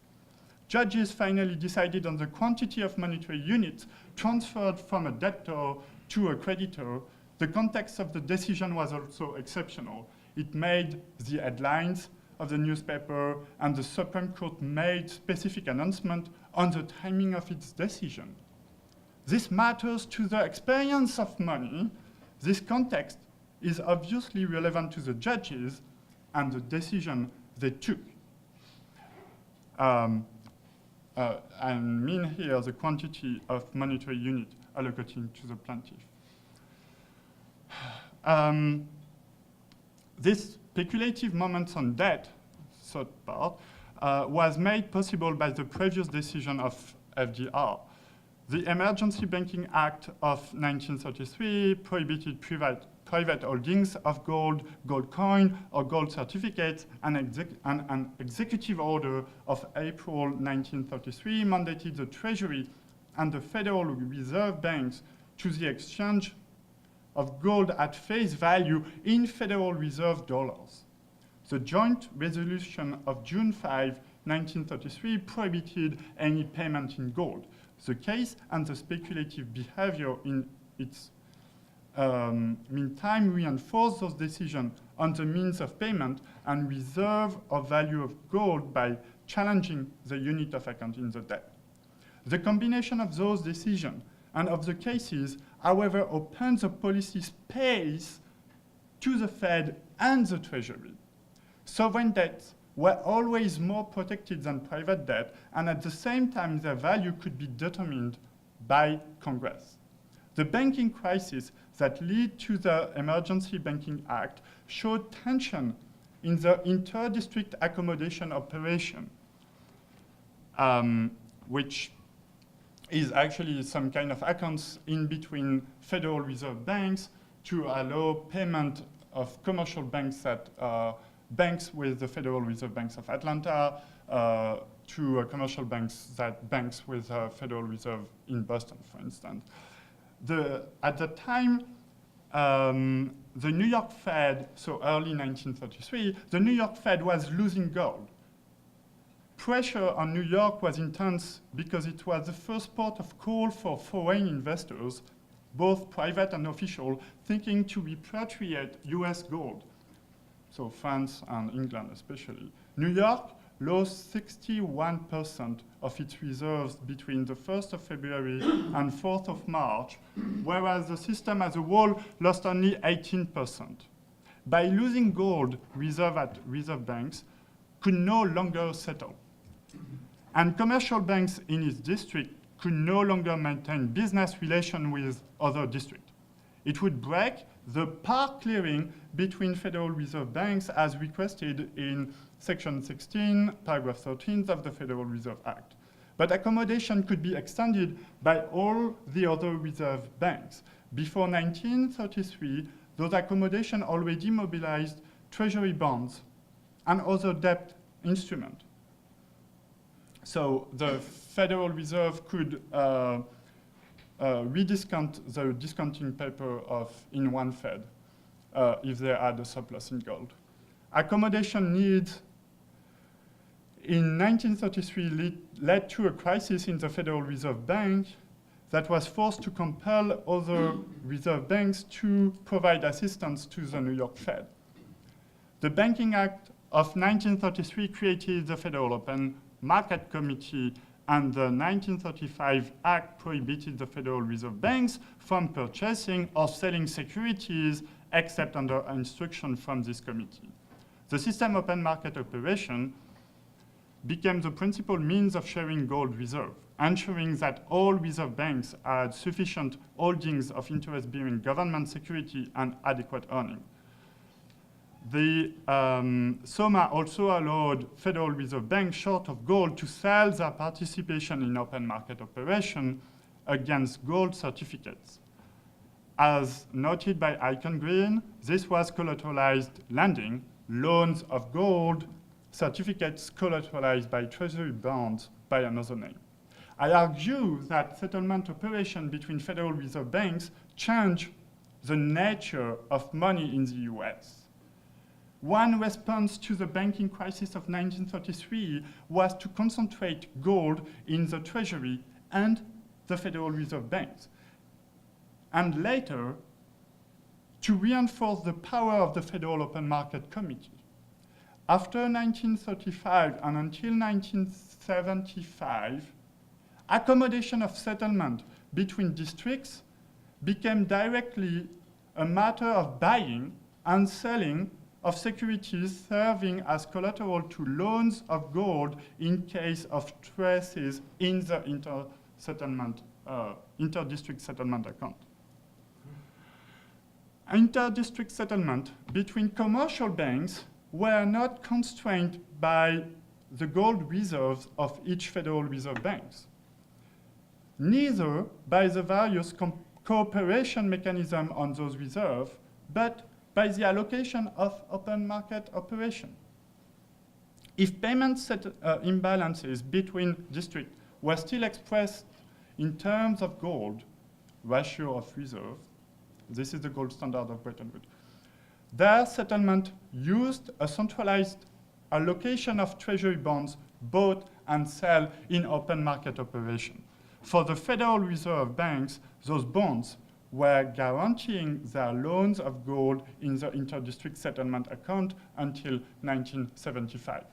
Judges finally decided on the quantity of monetary units transferred from a debtor to a creditor. The context of the decision was also exceptional. It made the headlines of the newspaper, and the Supreme Court made specific announcement on the timing of its decision. This matters to the experience of money. This context is obviously relevant to the judges and the decision they took. I mean here the quantity of monetary unit allocated to the plaintiff. This speculative moments on debt, third part, was made possible by the previous decision of FDR. The Emergency Banking Act of 1933 prohibited private holdings of gold coin, or gold certificates, and an executive order of April 1933 mandated the Treasury and the Federal Reserve Banks to the exchange of gold at face value in Federal Reserve dollars. The joint resolution of June 5, 1933 prohibited any payment in gold. The case and the speculative behavior in its meantime reinforced those decisions on the means of payment and reserve of value of gold by challenging the unit of accounting the debt. The combination of those decisions and of the cases, however, opens a policy space to the Fed and the Treasury. Sovereign debts were always more protected than private debt, and at the same time, their value could be determined by Congress. The banking crisis that led to the Emergency Banking Act showed tension in the inter-district accommodation operation, which is actually some kind of accounts in between Federal Reserve banks to allow payment of commercial banks that banks with the Federal Reserve Banks of Atlanta to commercial banks that banks with Federal Reserve in Boston, for instance. At the time, the New York Fed, so early 1933, the New York Fed was losing gold. Pressure on New York was intense because it was the first port of call for foreign investors, both private and official, thinking to repatriate US gold. So France and England especially. New York lost 61% of its reserves between the 1st of February and 4th of March, whereas the system as a whole lost only 18%. By losing gold, reserve banks could no longer settle. And commercial banks in its district could no longer maintain business relations with other districts. It would break the par clearing between Federal Reserve banks as requested in Section 16, paragraph 13 of the Federal Reserve Act. But accommodation could be extended by all the other reserve banks. Before 1933, those accommodations already mobilized treasury bonds and other debt instruments. So the Federal Reserve could rediscount the discounting paper in one Fed if they had a surplus in gold. Accommodation needs in 1933 led to a crisis in the Federal Reserve Bank that was forced to compel other reserve banks to provide assistance to the New York Fed. The Banking Act of 1933 created the Federal Open Market Committee, and the 1935 Act prohibited the Federal Reserve banks from purchasing or selling securities except under instruction from this committee. The system open market operation became the principal means of sharing gold reserve, ensuring that all reserve banks had sufficient holdings of interest-bearing government security and adequate earning. The SOMA also allowed Federal Reserve banks short of gold to sell their participation in open market operation against gold certificates. As noted by Icon Green, this was collateralized lending, loans of gold, certificates collateralized by treasury bonds by another name. I argue that settlement operation between Federal Reserve banks changed the nature of money in the US. One response to the banking crisis of 1933 was to concentrate gold in the Treasury and the Federal Reserve banks, and later to reinforce the power of the Federal Open Market Committee. After 1935 and until 1975, accommodation of settlement between districts became directly a matter of buying and selling of securities serving as collateral to loans of gold in case of traces in the inter-district settlement account. Inter-district settlement between commercial banks were not constrained by the gold reserves of each Federal Reserve banks, neither by the various cooperation mechanisms on those reserves, but by the allocation of open market operation. If payment imbalances between districts were still expressed in terms of gold, ratio of reserve, this is the gold standard of Bretton Woods, their settlement used a centralized allocation of treasury bonds bought and sell in open market operation. For the Federal Reserve banks, those bonds were guaranteeing their loans of gold in the inter-district settlement account until 1975.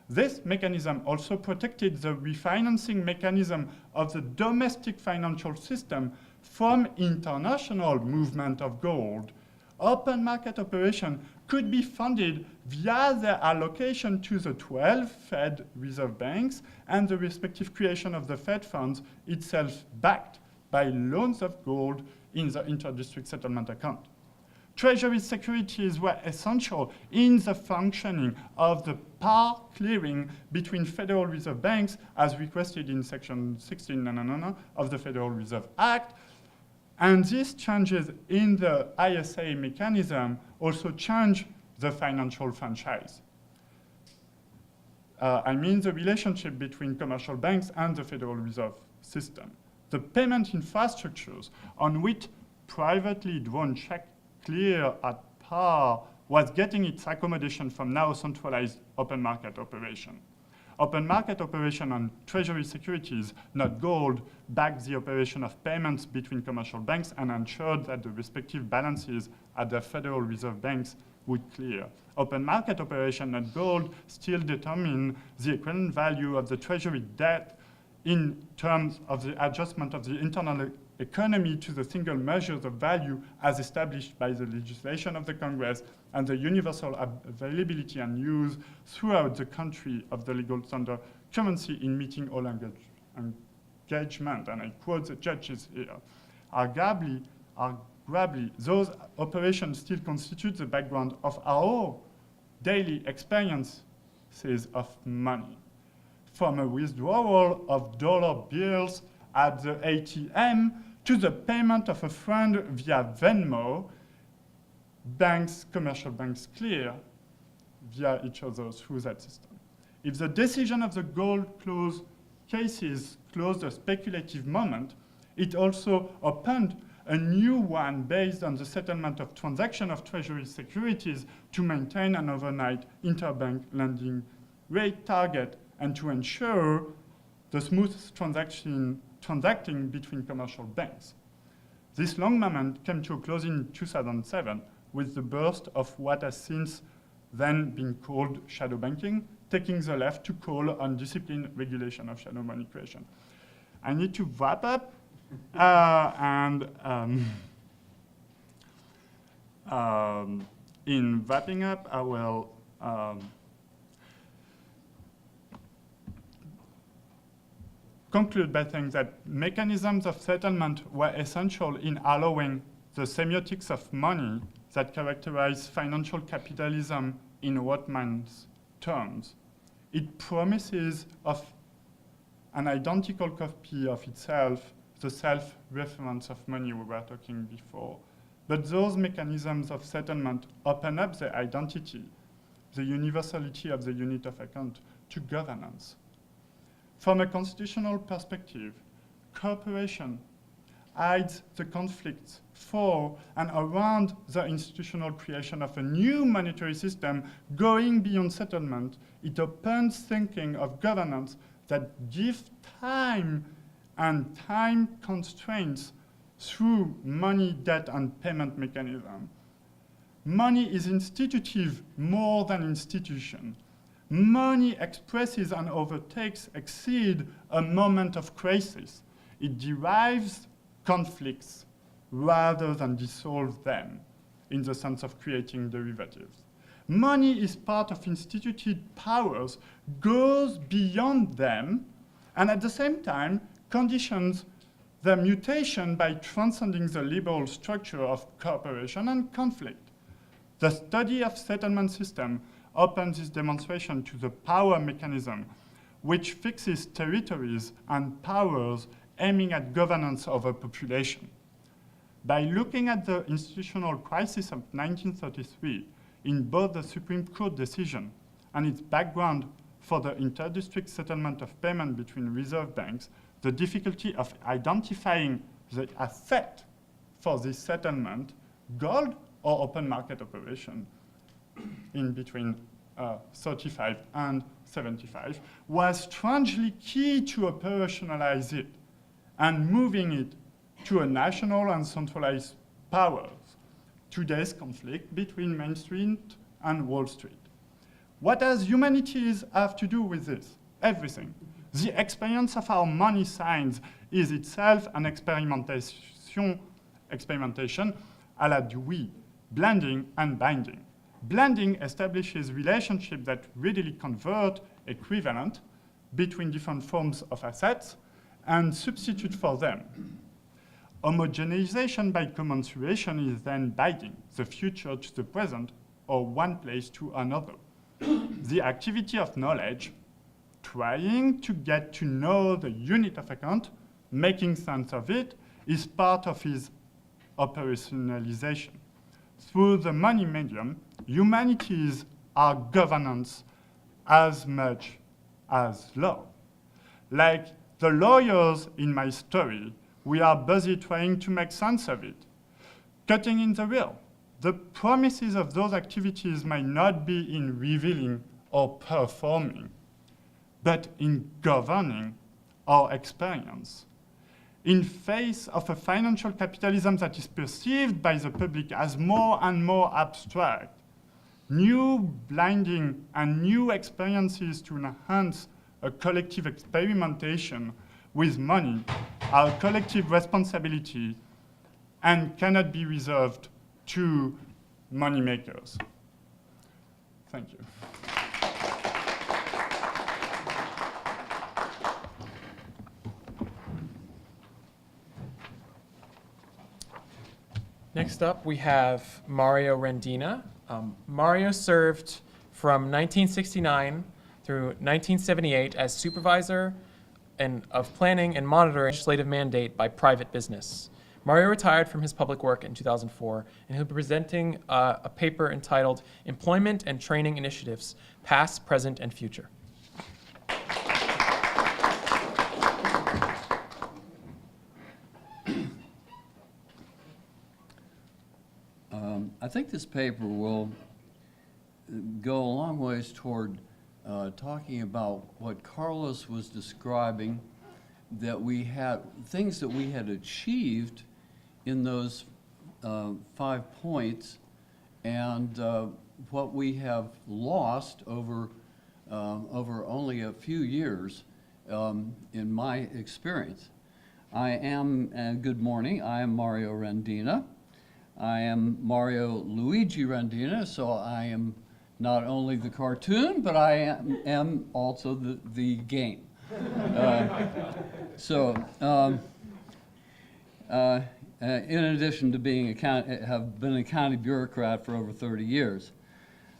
This mechanism also protected the refinancing mechanism of the domestic financial system from international movement of gold. Open market operation could be funded via their allocation to the 12 Fed Reserve banks and the respective creation of the Fed funds itself backed by loans of gold in the inter-district settlement account. Treasury securities were essential in the functioning of the par clearing between Federal Reserve banks as requested in Section 16 of the Federal Reserve Act. And these changes in the ISA mechanism also change the financial franchise. I mean the relationship between commercial banks and the Federal Reserve System. The payment infrastructures on which privately drawn check clear at par was getting its accommodation from now centralized open market operation. Open market operation on treasury securities, not gold, backed the operation of payments between commercial banks and ensured that the respective balances at the Federal Reserve banks would clear. Open market operation, not gold, still determine the equivalent value of the treasury debt in terms of the adjustment of the internal economy to the single measures of value as established by the legislation of the Congress and the universal availability and use throughout the country of the legal standard currency in meeting all engagement, and I quote the judges here. Arguably, those operations still constitute the background of our daily experiences of money. From a withdrawal of dollar bills at the ATM to the payment of a friend via Venmo, banks, commercial banks clear via each other through that system. If the decision of the gold close cases closed a speculative moment, it also opened a new one based on the settlement of transaction of treasury securities to maintain an overnight interbank lending rate target and to ensure the smooth transacting between commercial banks. This long moment came to a close in 2007 with the burst of what has since then been called shadow banking, taking the left to call on disciplined regulation of shadow money creation. I need to wrap up, in wrapping up, I will conclude by saying that mechanisms of settlement were essential in allowing the semiotics of money that characterize financial capitalism in Rothman's terms. It promises of an identical copy of itself, the self-reference of money we were talking before. But those mechanisms of settlement open up the identity, the universality of the unit of account to governance. From a constitutional perspective, cooperation hides the conflicts for and around the institutional creation of a new monetary system going beyond settlement. It opens thinking of governance that give time and time constraints through money, debt, and payment mechanism. Money is institutive more than institution. Money expresses and overtakes, exceed a moment of crisis. It derives conflicts rather than dissolve them in the sense of creating derivatives. Money is part of instituted powers, goes beyond them, and at the same time conditions their mutation by transcending the liberal structure of cooperation and conflict. The study of settlement system opens this demonstration to the power mechanism, which fixes territories and powers aiming at governance of a population. By looking at the institutional crisis of 1933 in both the Supreme Court decision and its background for the inter-district settlement of payment between reserve banks, the difficulty of identifying the asset for this settlement, gold or open market operation, in between 35 and 75, was strangely key to operationalize it and moving it to a national and centralized powers. Today's conflict between Main Street and Wall Street. What does humanities have to do with this? Everything. The experience of our money signs is itself an experimentation à la Dewey, blending and binding. Blending establishes relationships that readily convert equivalent between different forms of assets and substitute for them. Homogenization by commensuration is then binding the future to the present or one place to another. The activity of knowledge, trying to get to know the unit of account, making sense of it, is part of his operationalization. Through the money medium, humanities are governance as much as law. Like the lawyers in my story, we are busy trying to make sense of it. cutting in the will. The promises of those activities might not be in revealing or performing, but in governing our experience. In face of a financial capitalism that is perceived by the public as more and more abstract, new blinding and new experiences to enhance a collective experimentation with money are a collective responsibility and cannot be reserved to money makers. Thank you. Next up, we have Mario Rendina. Mario served from 1969 through 1978 as supervisor of planning and monitoring legislative mandate by private business. Mario retired from his public work in 2004, and he'll be presenting a paper entitled Employment and Training Initiatives, Past, Present, and Future. I think this paper will go a long ways toward talking about what Carlos was describing, that we had things that we had achieved in those 5 points, and what we have lost over only a few years in my experience. Good morning, I am Mario Rendina. I am Mario Luigi Rendina, so I am not only the cartoon, but I am also the game. In addition to have been a county bureaucrat for over 30 years,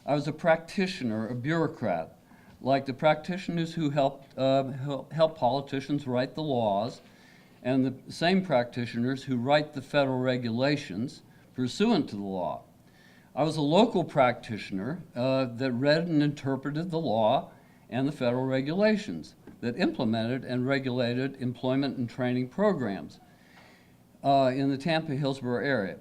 I was a practitioner, a bureaucrat, like the practitioners who help politicians write the laws, and the same practitioners who write the federal regulations pursuant to the law. I was a local practitioner that read and interpreted the law and the federal regulations that implemented and regulated employment and training programs in the Tampa-Hillsborough area.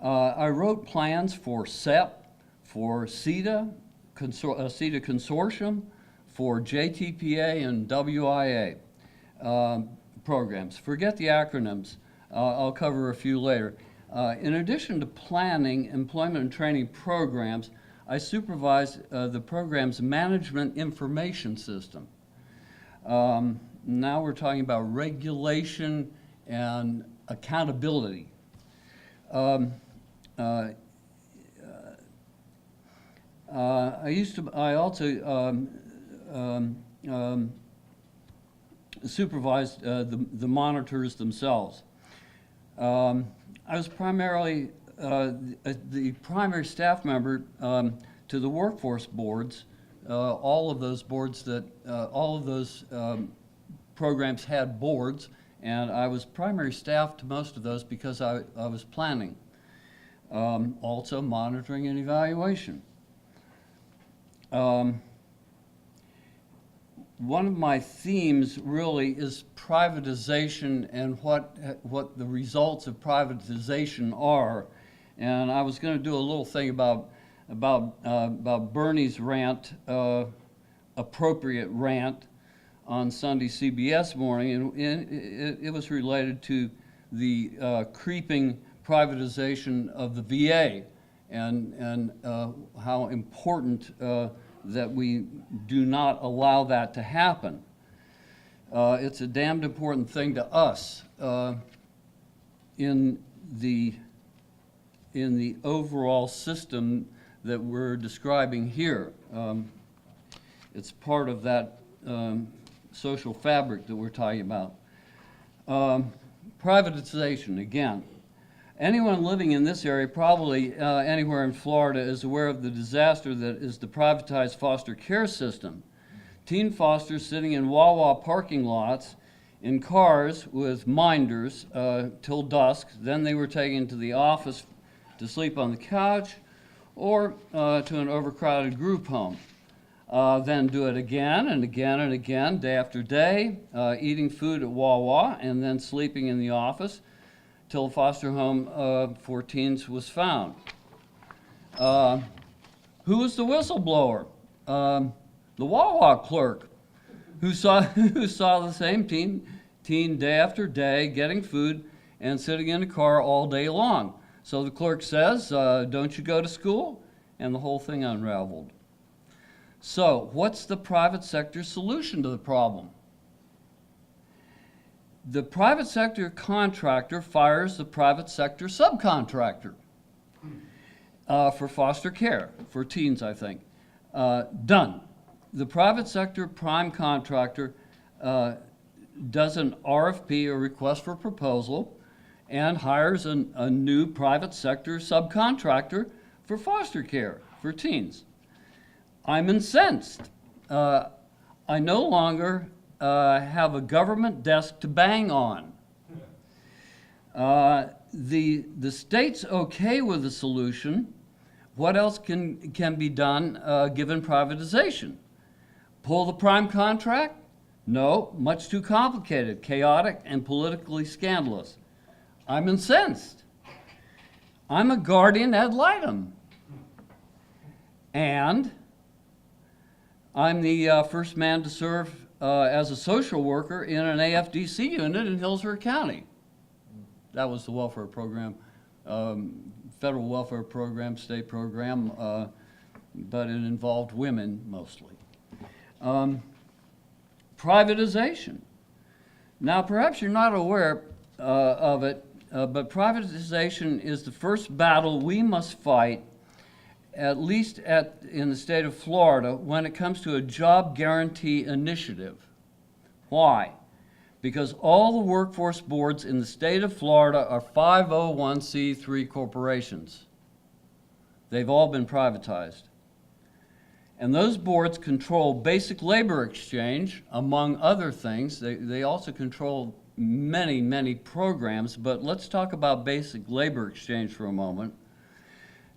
I wrote plans for SEP, for CETA, CETA Consortium, for JTPA and WIA programs. Forget the acronyms. I'll cover a few later. In addition to planning employment and training programs, I supervised the program's management information system. Now we're talking about regulation and accountability. I also supervised the monitors themselves. I was primarily the primary staff member to the workforce boards. All of those boards all of those programs had boards, and I was primary staff to most of those because I was planning. Also monitoring and evaluation. One of my themes really is privatization and what the results of privatization are. And I was going to do a little thing about Bernie's rant, appropriate rant, on Sunday CBS morning, and it was related to the creeping privatization of the VA and how important that we do not allow that to happen. It's a damned important thing to us in the overall system that we're describing here. It's part of that social fabric that we're talking about. Privatization, again. Anyone living in this area, probably anywhere in Florida, is aware of the disaster that is the privatized foster care system. Teen fosters sitting in Wawa parking lots in cars with minders till dusk. Then they were taken to the office to sleep on the couch or to an overcrowded group home. Then do it again and again and again, day after day, eating food at Wawa and then sleeping in the office till a foster home for teens was found. Who was the whistleblower? The Wawa clerk, who saw the same teen day after day getting food and sitting in a car all day long. So the clerk says, don't you go to school? And the whole thing unraveled. So what's the private sector solution to the problem? The private sector contractor fires the private sector subcontractor for foster care, for teens, I think. Done. The private sector prime contractor does an RFP, a request for proposal, and hires a new private sector subcontractor for foster care for teens. I'm incensed. I no longer have a government desk to bang on. The state's okay with the solution. What else can be done given privatization? Pull the prime contract? No, much too complicated, chaotic, and politically scandalous. I'm incensed. I'm a guardian ad litem. And I'm the first man to serve as a social worker in an AFDC unit in Hillsborough County. That was the welfare program, federal welfare program, state program, but it involved women mostly. Privatization. Now, perhaps you're not aware of it, but privatization is the first battle we must fight, at least in the state of Florida, when it comes to a job guarantee initiative. Why? Because all the workforce boards in the state of Florida are 501c3 corporations. They've all been privatized. And those boards control basic labor exchange, among other things. They also control many, many programs, but let's talk about basic labor exchange for a moment.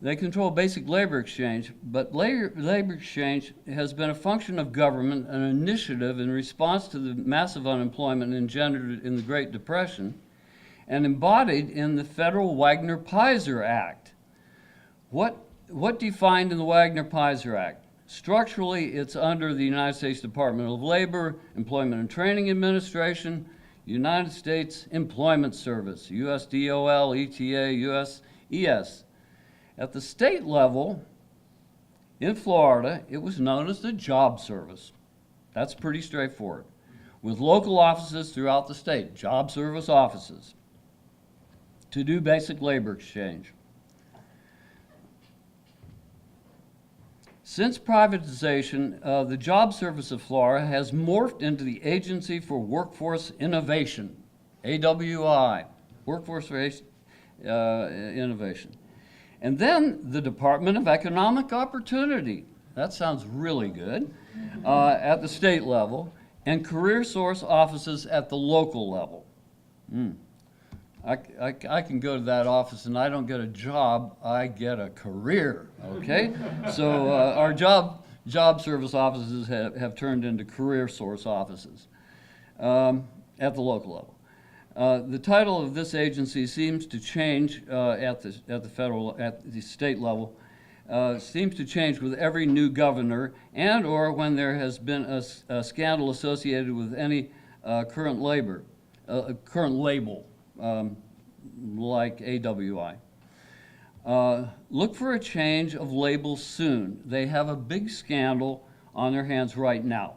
They control basic labor exchange, but labor exchange has been a function of government, an initiative in response to the massive unemployment engendered in the Great Depression, and embodied in the federal Wagner-Peyser Act. What do you find in the Wagner-Peyser Act? Structurally, it's under the United States Department of Labor, Employment and Training Administration, United States Employment Service, USDOL, ETA, USES. At the state level, in Florida, it was known as the Job Service. That's pretty straightforward. With local offices throughout the state, job service offices, to do basic labor exchange. Since privatization, the Job Service of Florida has morphed into the Agency for Workforce Innovation, AWI, Workforce Innovation. And then the Department of Economic Opportunity, that sounds really good, at the state level, and career source offices at the local level. I can go to that office and I don't get a job, I get a career, okay? So our job service offices have turned into career source offices at the local level. The title of this agency seems to change at the state level, seems to change with every new governor and or when there has been a scandal associated with any current label, like AWI. Look for a change of label soon. They have a big scandal on their hands right now.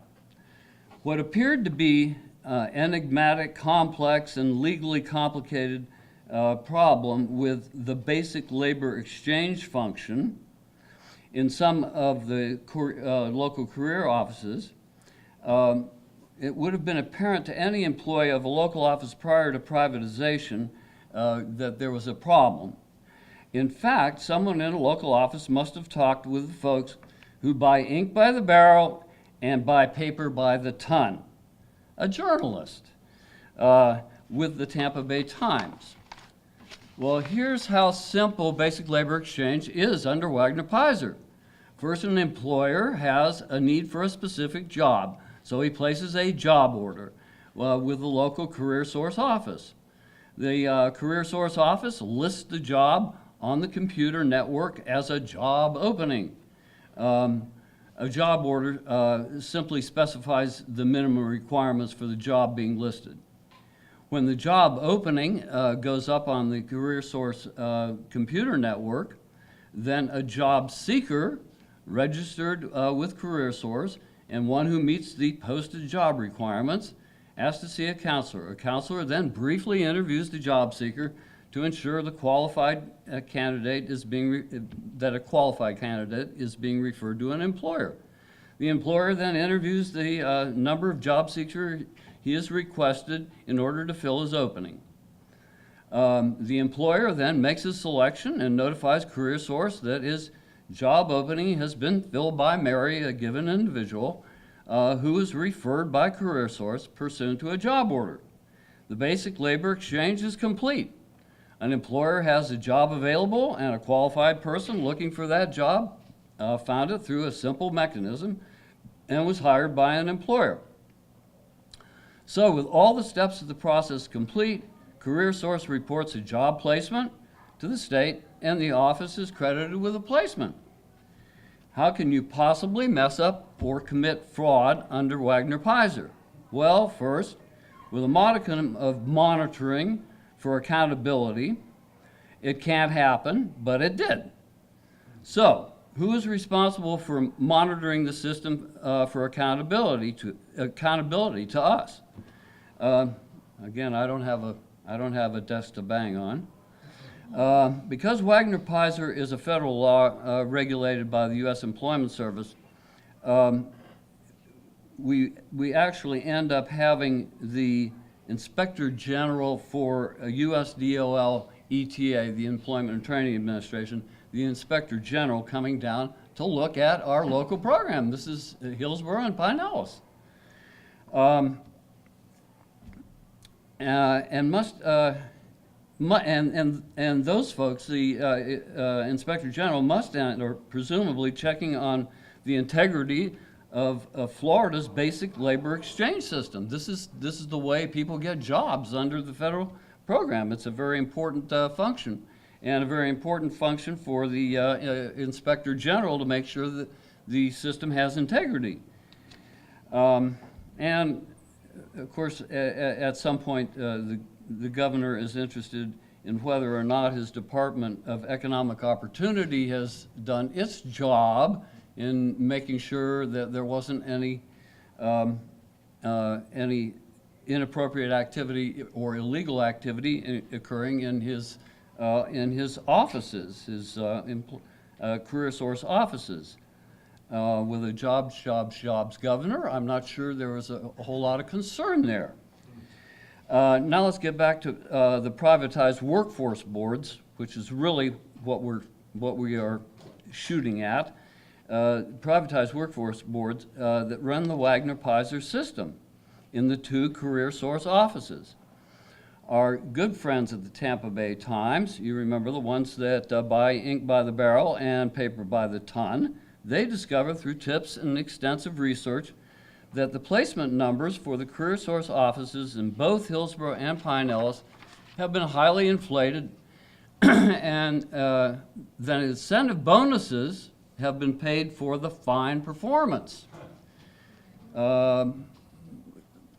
What appeared to be enigmatic, complex, and legally complicated problem with the basic labor exchange function in some of the local career offices, it would have been apparent to any employee of a local office prior to privatization that there was a problem. In fact, someone in a local office must have talked with the folks who buy ink by the barrel and buy paper by the ton. A journalist with the Tampa Bay Times. Well, here's how simple basic labor exchange is under Wagner-Peyser. First, an employer has a need for a specific job, so he places a job order with the local career source office. The Career Source office lists the job on the computer network as a job opening. A job order simply specifies the minimum requirements for the job being listed. When the job opening goes up on the Career Source computer network, then a job seeker registered with Career Source and one who meets the posted job requirements asks to see a counselor. A counselor then briefly interviews the job seeker to ensure the qualified candidate is that a qualified candidate is being referred to an employer. The employer then interviews the number of job seekers he has requested in order to fill his opening. The employer then makes his selection and notifies Career Source that his job opening has been filled by Mary, a given individual, who is referred by Career Source pursuant to a job order. The basic labor exchange is complete. An employer has a job available and a qualified person looking for that job found it through a simple mechanism and was hired by an employer. So with all the steps of the process complete, Career Source reports a job placement to the state and the office is credited with a placement. How can you possibly mess up or commit fraud under Wagner-Peyser? Well, first, with a modicum of monitoring for accountability, it can't happen, but it did. So, who is responsible for monitoring the system for accountability to us? Again, I don't have a desk to bang on. Because Wagner-Peyser is a federal law regulated by the U.S. Employment Service, we actually end up having the Inspector General for USDOL ETA, the Employment and Training Administration, the Inspector General coming down to look at our local program. This is Hillsborough and Pinellas. And those folks, the Inspector General must end, or presumably checking on the integrity of Florida's basic labor exchange system. This is the way people get jobs under the federal program. It's a very important function, and a very important function for the Inspector General to make sure that the system has integrity. And of course, at some point, the governor is interested in whether or not his Department of Economic Opportunity has done its job in making sure that there wasn't any inappropriate activity or illegal activity occurring in his offices, his Career Source offices. With a jobs governor, I'm not sure there was a whole lot of concern there. Now let's get back to the privatized workforce boards, which is really what we are shooting at. Privatized workforce boards that run the Wagner-Peyser system in the two Career Source offices. Our good friends at the Tampa Bay Times, you remember the ones that buy ink by the barrel and paper by the ton, they discovered through tips and extensive research that the placement numbers for the Career Source offices in both Hillsborough and Pinellas have been highly inflated, and that incentive bonuses have been paid for the fine performance.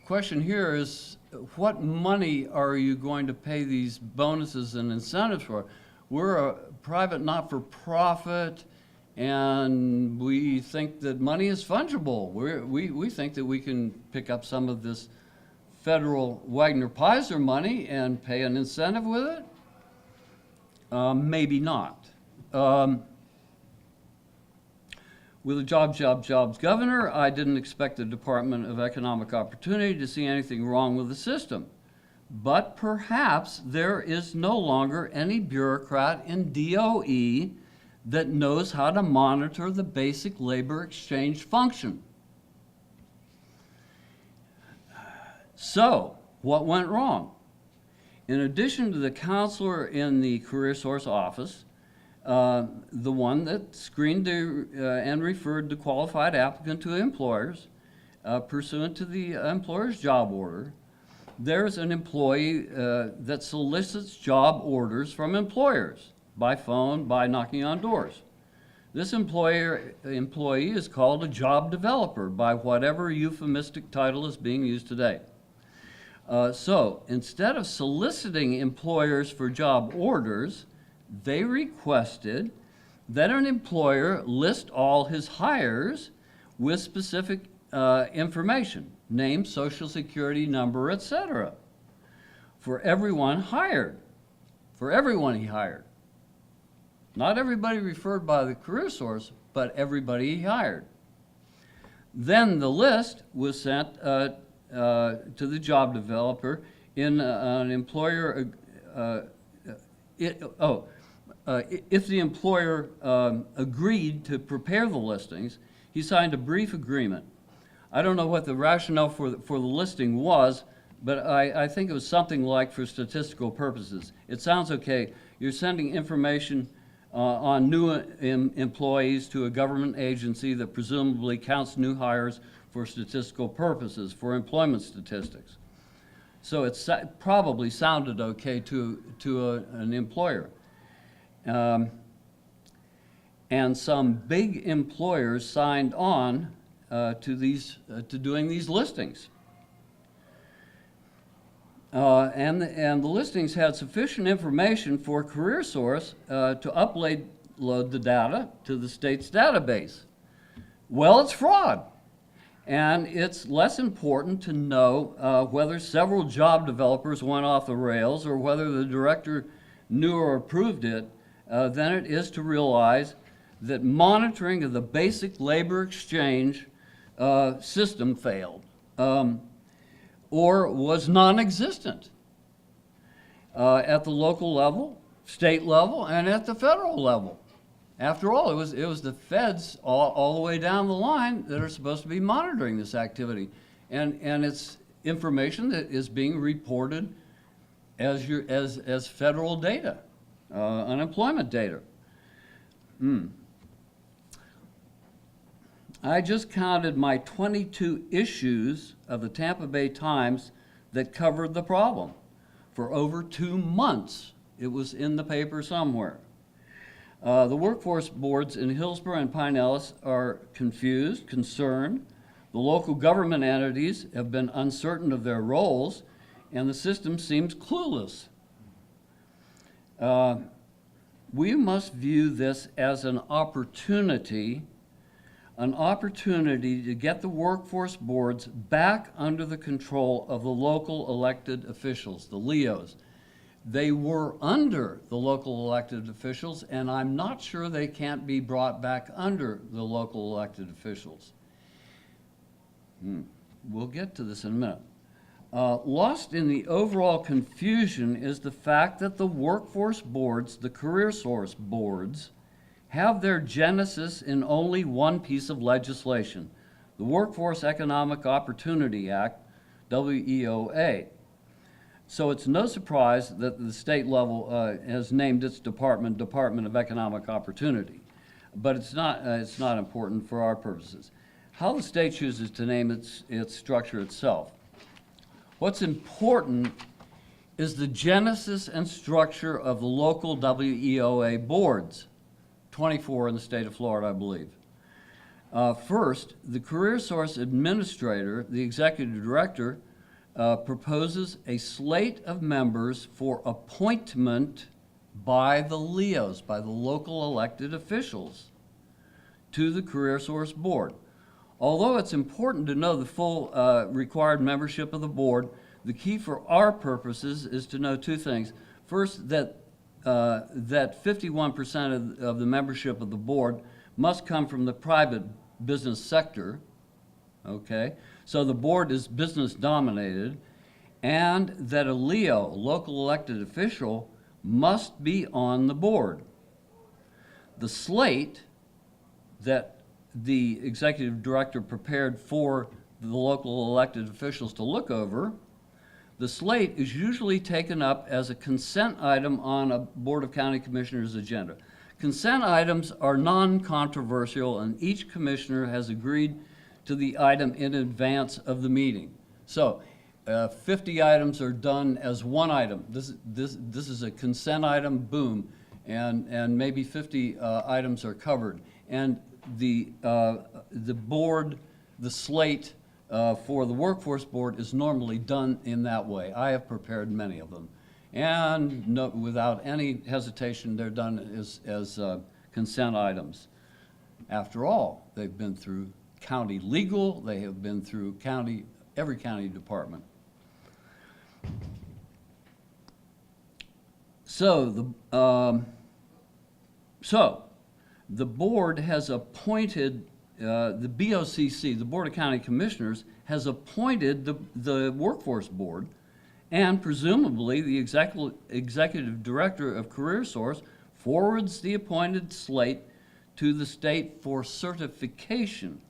Question here is, what money are you going to pay these bonuses and incentives for? We're a private not-for-profit, and we think that money is fungible. We think that we can pick up some of this federal Wagner-Peyser money and pay an incentive with it? Maybe not. With a jobs governor, I didn't expect the Department of Economic Opportunity to see anything wrong with the system. But perhaps there is no longer any bureaucrat in DOE that knows how to monitor the basic labor exchange function. So, what went wrong? In addition to the counselor in the Career Source office, the one that screened and referred the qualified applicant to employers pursuant to the employer's job order, there's an employee that solicits job orders from employers by phone, by knocking on doors. This employee is called a job developer by whatever euphemistic title is being used today. So instead of soliciting employers for job orders, they requested that an employer list all his hires with specific information, name, social security number, etc., for everyone hired, for everyone he hired. Not everybody referred by the career source, but everybody he hired. Then the list was sent to the job developer in an employer, if the employer agreed to prepare the listings, he signed a brief agreement. I don't know what the rationale for the listing was, but I think it was something like for statistical purposes. It sounds okay. You're sending information on new employees to a government agency that presumably counts new hires for statistical purposes, for employment statistics. So it probably sounded okay to an employer. And some big employers signed on to doing these listings. And the listings had sufficient information for career source to upload the data to the state's database. Well, it's fraud. And it's less important to know whether several job developers went off the rails or whether the director knew or approved it than it is to realize that monitoring of the basic labor exchange system failed or was non-existent at the local level, state level, and at the federal level. After all, it was the feds all the way down the line that are supposed to be monitoring this activity. And it's information that is being reported as federal data, unemployment data. I just counted my 22 issues of the Tampa Bay Times that covered the problem. For over 2 months, it was in the paper somewhere. The workforce boards in Hillsborough and Pinellas are confused, concerned. The local government entities have been uncertain of their roles, and the system seems clueless. We must view this as an opportunity to get the workforce boards back under the control of the local elected officials, the LEOs. They were under the local elected officials, and I'm not sure they can't be brought back under the local elected officials. We'll get to this in a minute. Lost in the overall confusion is the fact that the workforce boards, the career source boards, have their genesis in only one piece of legislation, the Workforce Economic Opportunity Act, WEOA. So it's no surprise that the state level has named its Department of Economic Opportunity, but it's not important for our purposes. How the state chooses to name its structure itself. What's important is the genesis and structure of the local WEOA boards, 24 in the state of Florida, I believe. First, the career source administrator, the executive director, proposes a slate of members for appointment by the LEOs, by the local elected officials, to the career source board. Although it's important to know the full required membership of the board, the key for our purposes is to know two things. First, that 51% of the membership of the board must come from the private business sector, okay? So the board is business dominated, and that a LEO, local elected official, must be on the board. The slate that the executive director prepared for the local elected officials to look over, the slate is usually taken up as a consent item on a Board of County Commissioners agenda. Consent items are non-controversial, and each commissioner has agreed to the item in advance of the meeting. So 50 items are done as one item. This is a consent item, boom, and maybe 50 items are covered. And the board, the slate for the workforce board is normally done in that way. I have prepared many of them. And no, without any hesitation, they're done as consent items. After all, they've been through county legal, they have been through every county department. So the board has appointed, the BOCC, the Board of County Commissioners, has appointed the workforce board, and presumably the executive director of CareerSource forwards the appointed slate to the state for certification.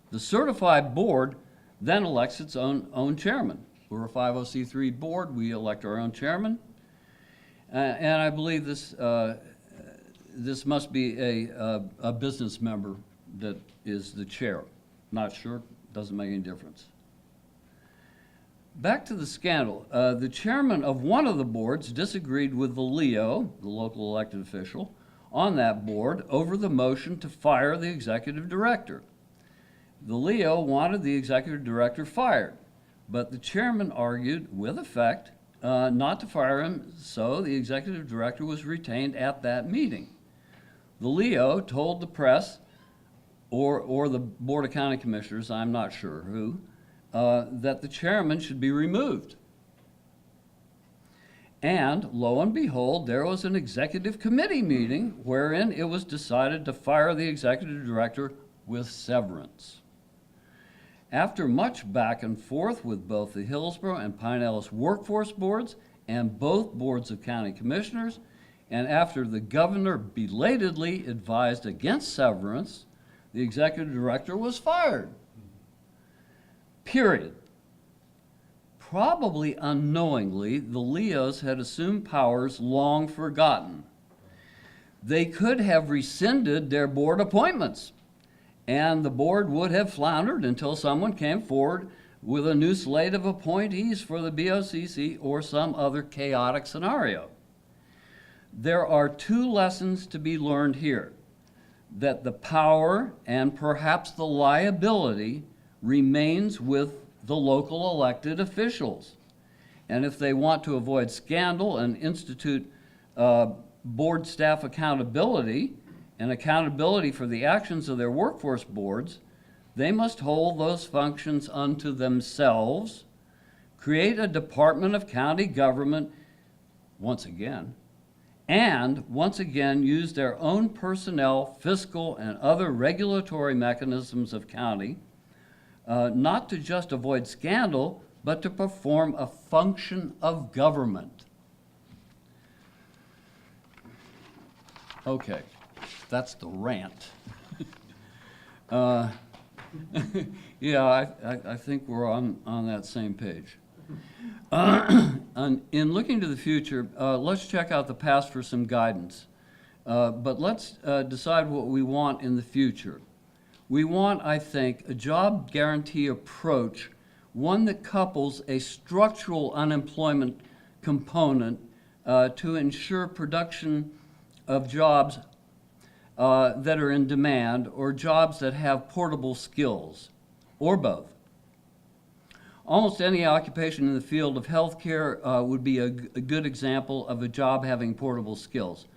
The certified board then elects its own chairman. We're a 50c3 board, we elect our own chairman. And I believe this must be a business member that is the chair. Not sure, doesn't make any difference. Back to the scandal. The chairman of one of the boards disagreed with the LEO, the local elected official, on that board over the motion to fire the executive director. The LEO wanted the executive director fired, but the chairman argued, with effect, not to fire him, so the executive director was retained at that meeting. The LEO told the press, or the Board of County Commissioners, I'm not sure who, that the chairman should be removed. And lo and behold, there was an executive committee meeting wherein it was decided to fire the executive director with severance. After much back and forth with both the Hillsborough and Pinellas workforce boards and both boards of county commissioners, and after the governor belatedly advised against severance, the executive director was fired. Period. Probably unknowingly, the LEOs had assumed powers long forgotten. They could have rescinded their board appointments, and the board would have floundered until someone came forward with a new slate of appointees for the BOCC or some other chaotic scenario. There are two lessons to be learned here: that the power and perhaps the liability remains with the local elected officials. And if they want to avoid scandal and institute board staff accountability and accountability for the actions of their workforce boards, they must hold those functions unto themselves, create a department of county government once again, and once again use their own personnel, fiscal, and other regulatory mechanisms of county, not to just avoid scandal, but to perform a function of government. Okay, that's the rant. Yeah, I think we're on that same page. In looking to the future, let's check out the past for some guidance. But let's decide what we want in the future. We want, I think, a job guarantee approach, one that couples a structural unemployment component to ensure production of jobs that are in demand, or jobs that have portable skills, or both. Almost any occupation in the field of healthcare would be a good example of a job having portable skills.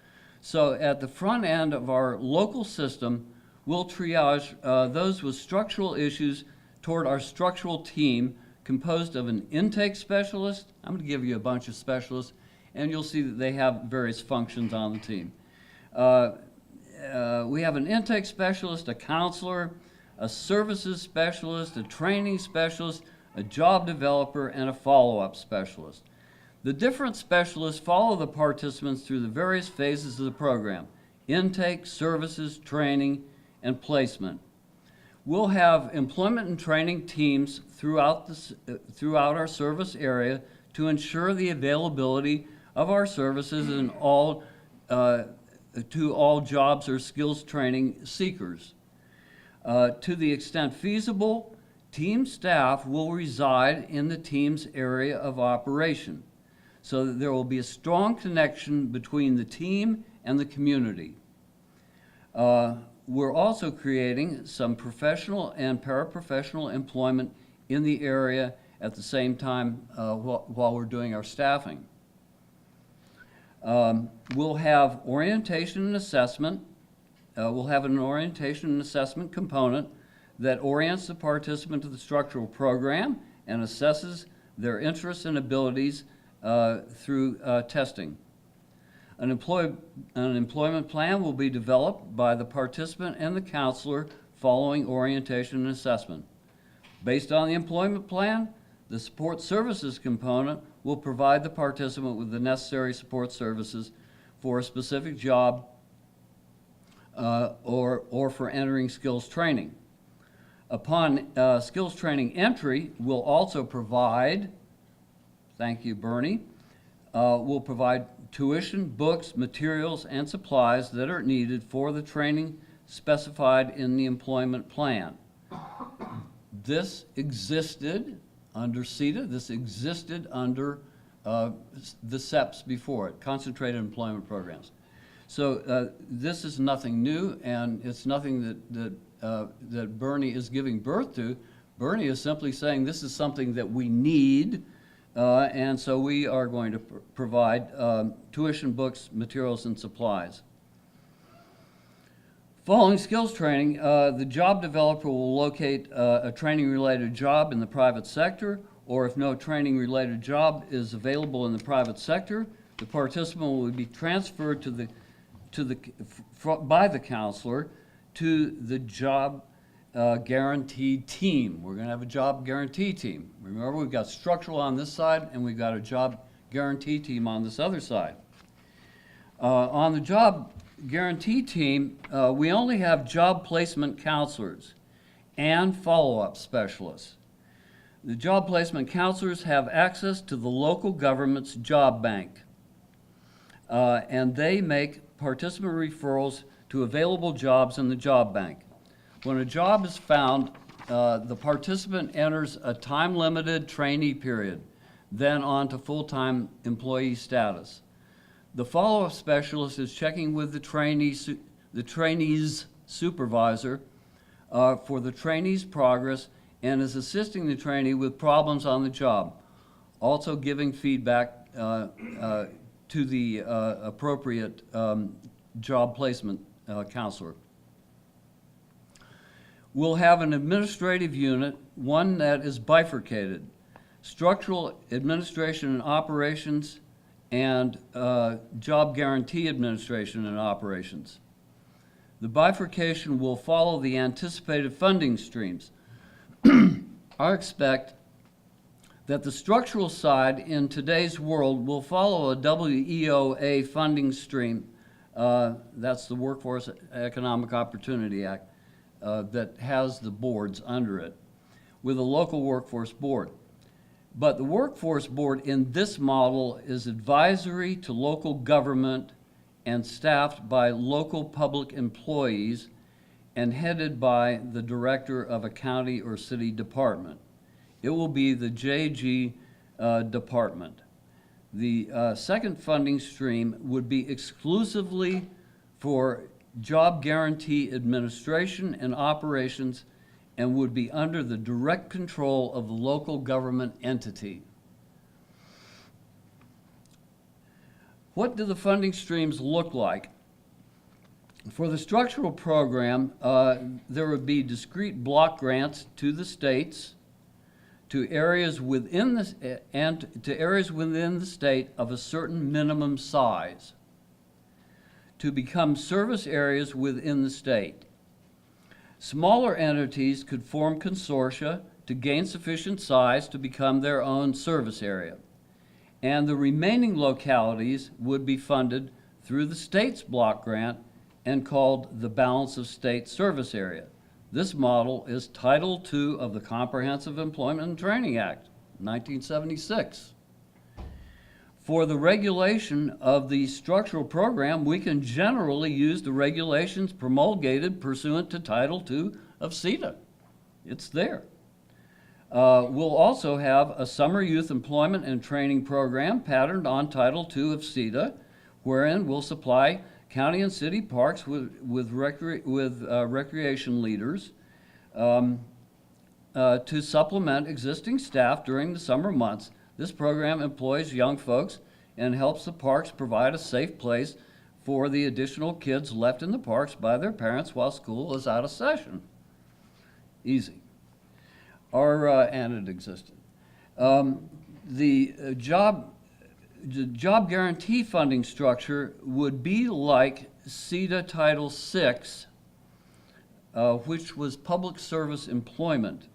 So at the front end of our local system, we'll triage those with structural issues toward our structural team composed of an intake specialist. I'm going to give you a bunch of specialists, and you'll see that they have various functions on the team. We have an intake specialist, a counselor, a services specialist, a training specialist, a job developer, and a follow-up specialist. The different specialists follow the participants through the various phases of the program: intake, services, training, and placement. We'll have employment and training teams throughout our service area to ensure the availability of our services in to all jobs or skills training seekers. To the extent feasible, Team staff will reside in the team's area of operation, so that there will be a strong connection between the team and the community. We're also creating some professional and paraprofessional employment in the area at the same time while we're doing our staffing. We'll have orientation and assessment. We'll have an orientation and assessment component that orients the participant to the structural program and assesses their interests and abilities through testing. An employment plan will be developed by the participant and the counselor following orientation and assessment. Based on the employment plan, the support services component will provide the participant with the necessary support services for a specific job or for entering skills training. Upon skills training entry, we'll also provide, thank you, Bernie, we'll provide tuition, books, materials, and supplies that are needed for the training specified in the employment plan. This existed under CETA, this existed under the SEPs before it, Concentrated Employment Programs. So this is nothing new, and it's nothing that Bernie is giving birth to. Bernie is simply saying this is something that we need, and so we are going to provide tuition, books, materials, and supplies. Following skills training, the job developer will locate a training-related job in the private sector, or if no training-related job is available in the private sector, the participant will be transferred by the counselor to the job guarantee team. We're going to have a job guarantee team. Remember, we've got structural on this side, and we've got a job guarantee team on this other side. On the job guarantee team, we only have job placement counselors and follow-up specialists. The job placement counselors have access to the local government's job bank, and they make participant referrals to available jobs in the job bank. When a job is found, the participant enters a time-limited trainee period, then on to full-time employee status. The follow-up specialist is checking with the trainee's supervisor for the trainee's progress and is assisting the trainee with problems on the job, also giving feedback to the appropriate job placement counselor. We'll have an administrative unit, one that is bifurcated, structural administration and operations and job guarantee administration and operations. The bifurcation will follow the anticipated funding streams. I expect that the structural side in today's world will follow a WEOA funding stream. That's the Workforce Economic Opportunity Act that has the boards under it, with a local workforce board. But the workforce board in this model is advisory to local government and staffed by local public employees and headed by the director of a county or city department. It will be the JG department. The second funding stream would be exclusively for job guarantee administration and operations and would be under the direct control of the local government entity. What do the funding streams look like? For the structural program, there would be discrete block grants to the states, to areas within the state of a certain minimum size, to become service areas within the state. Smaller entities could form consortia to gain sufficient size to become their own service area, and the remaining localities would be funded through the state's block grant and called the Balance of State Service Area. This model is Title II of the Comprehensive Employment and Training Act, 1976. For the regulation of the structural program, we can generally use the regulations promulgated pursuant to Title II of CETA. It's there. We'll also have a summer youth employment and training program patterned on Title II of CETA, wherein we'll supply county and city parks with recreation leaders to supplement existing staff during the summer months. This program employs young folks and helps the parks provide a safe place for the additional kids left in the parks by their parents while school is out of session. Easy. And it existed. The job guarantee funding structure would be like CETA Title VI, which was public service employment,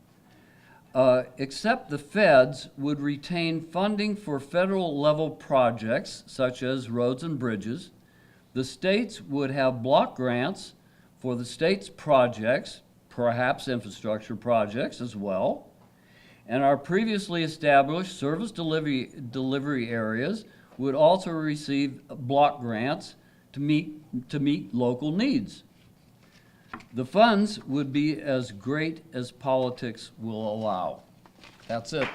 except the feds would retain funding for federal level projects such as roads and bridges. The states would have block grants for the state's projects, perhaps infrastructure projects as well. And our previously established service delivery areas would also receive block grants to meet local needs. The funds would be as great as politics will allow. That's it.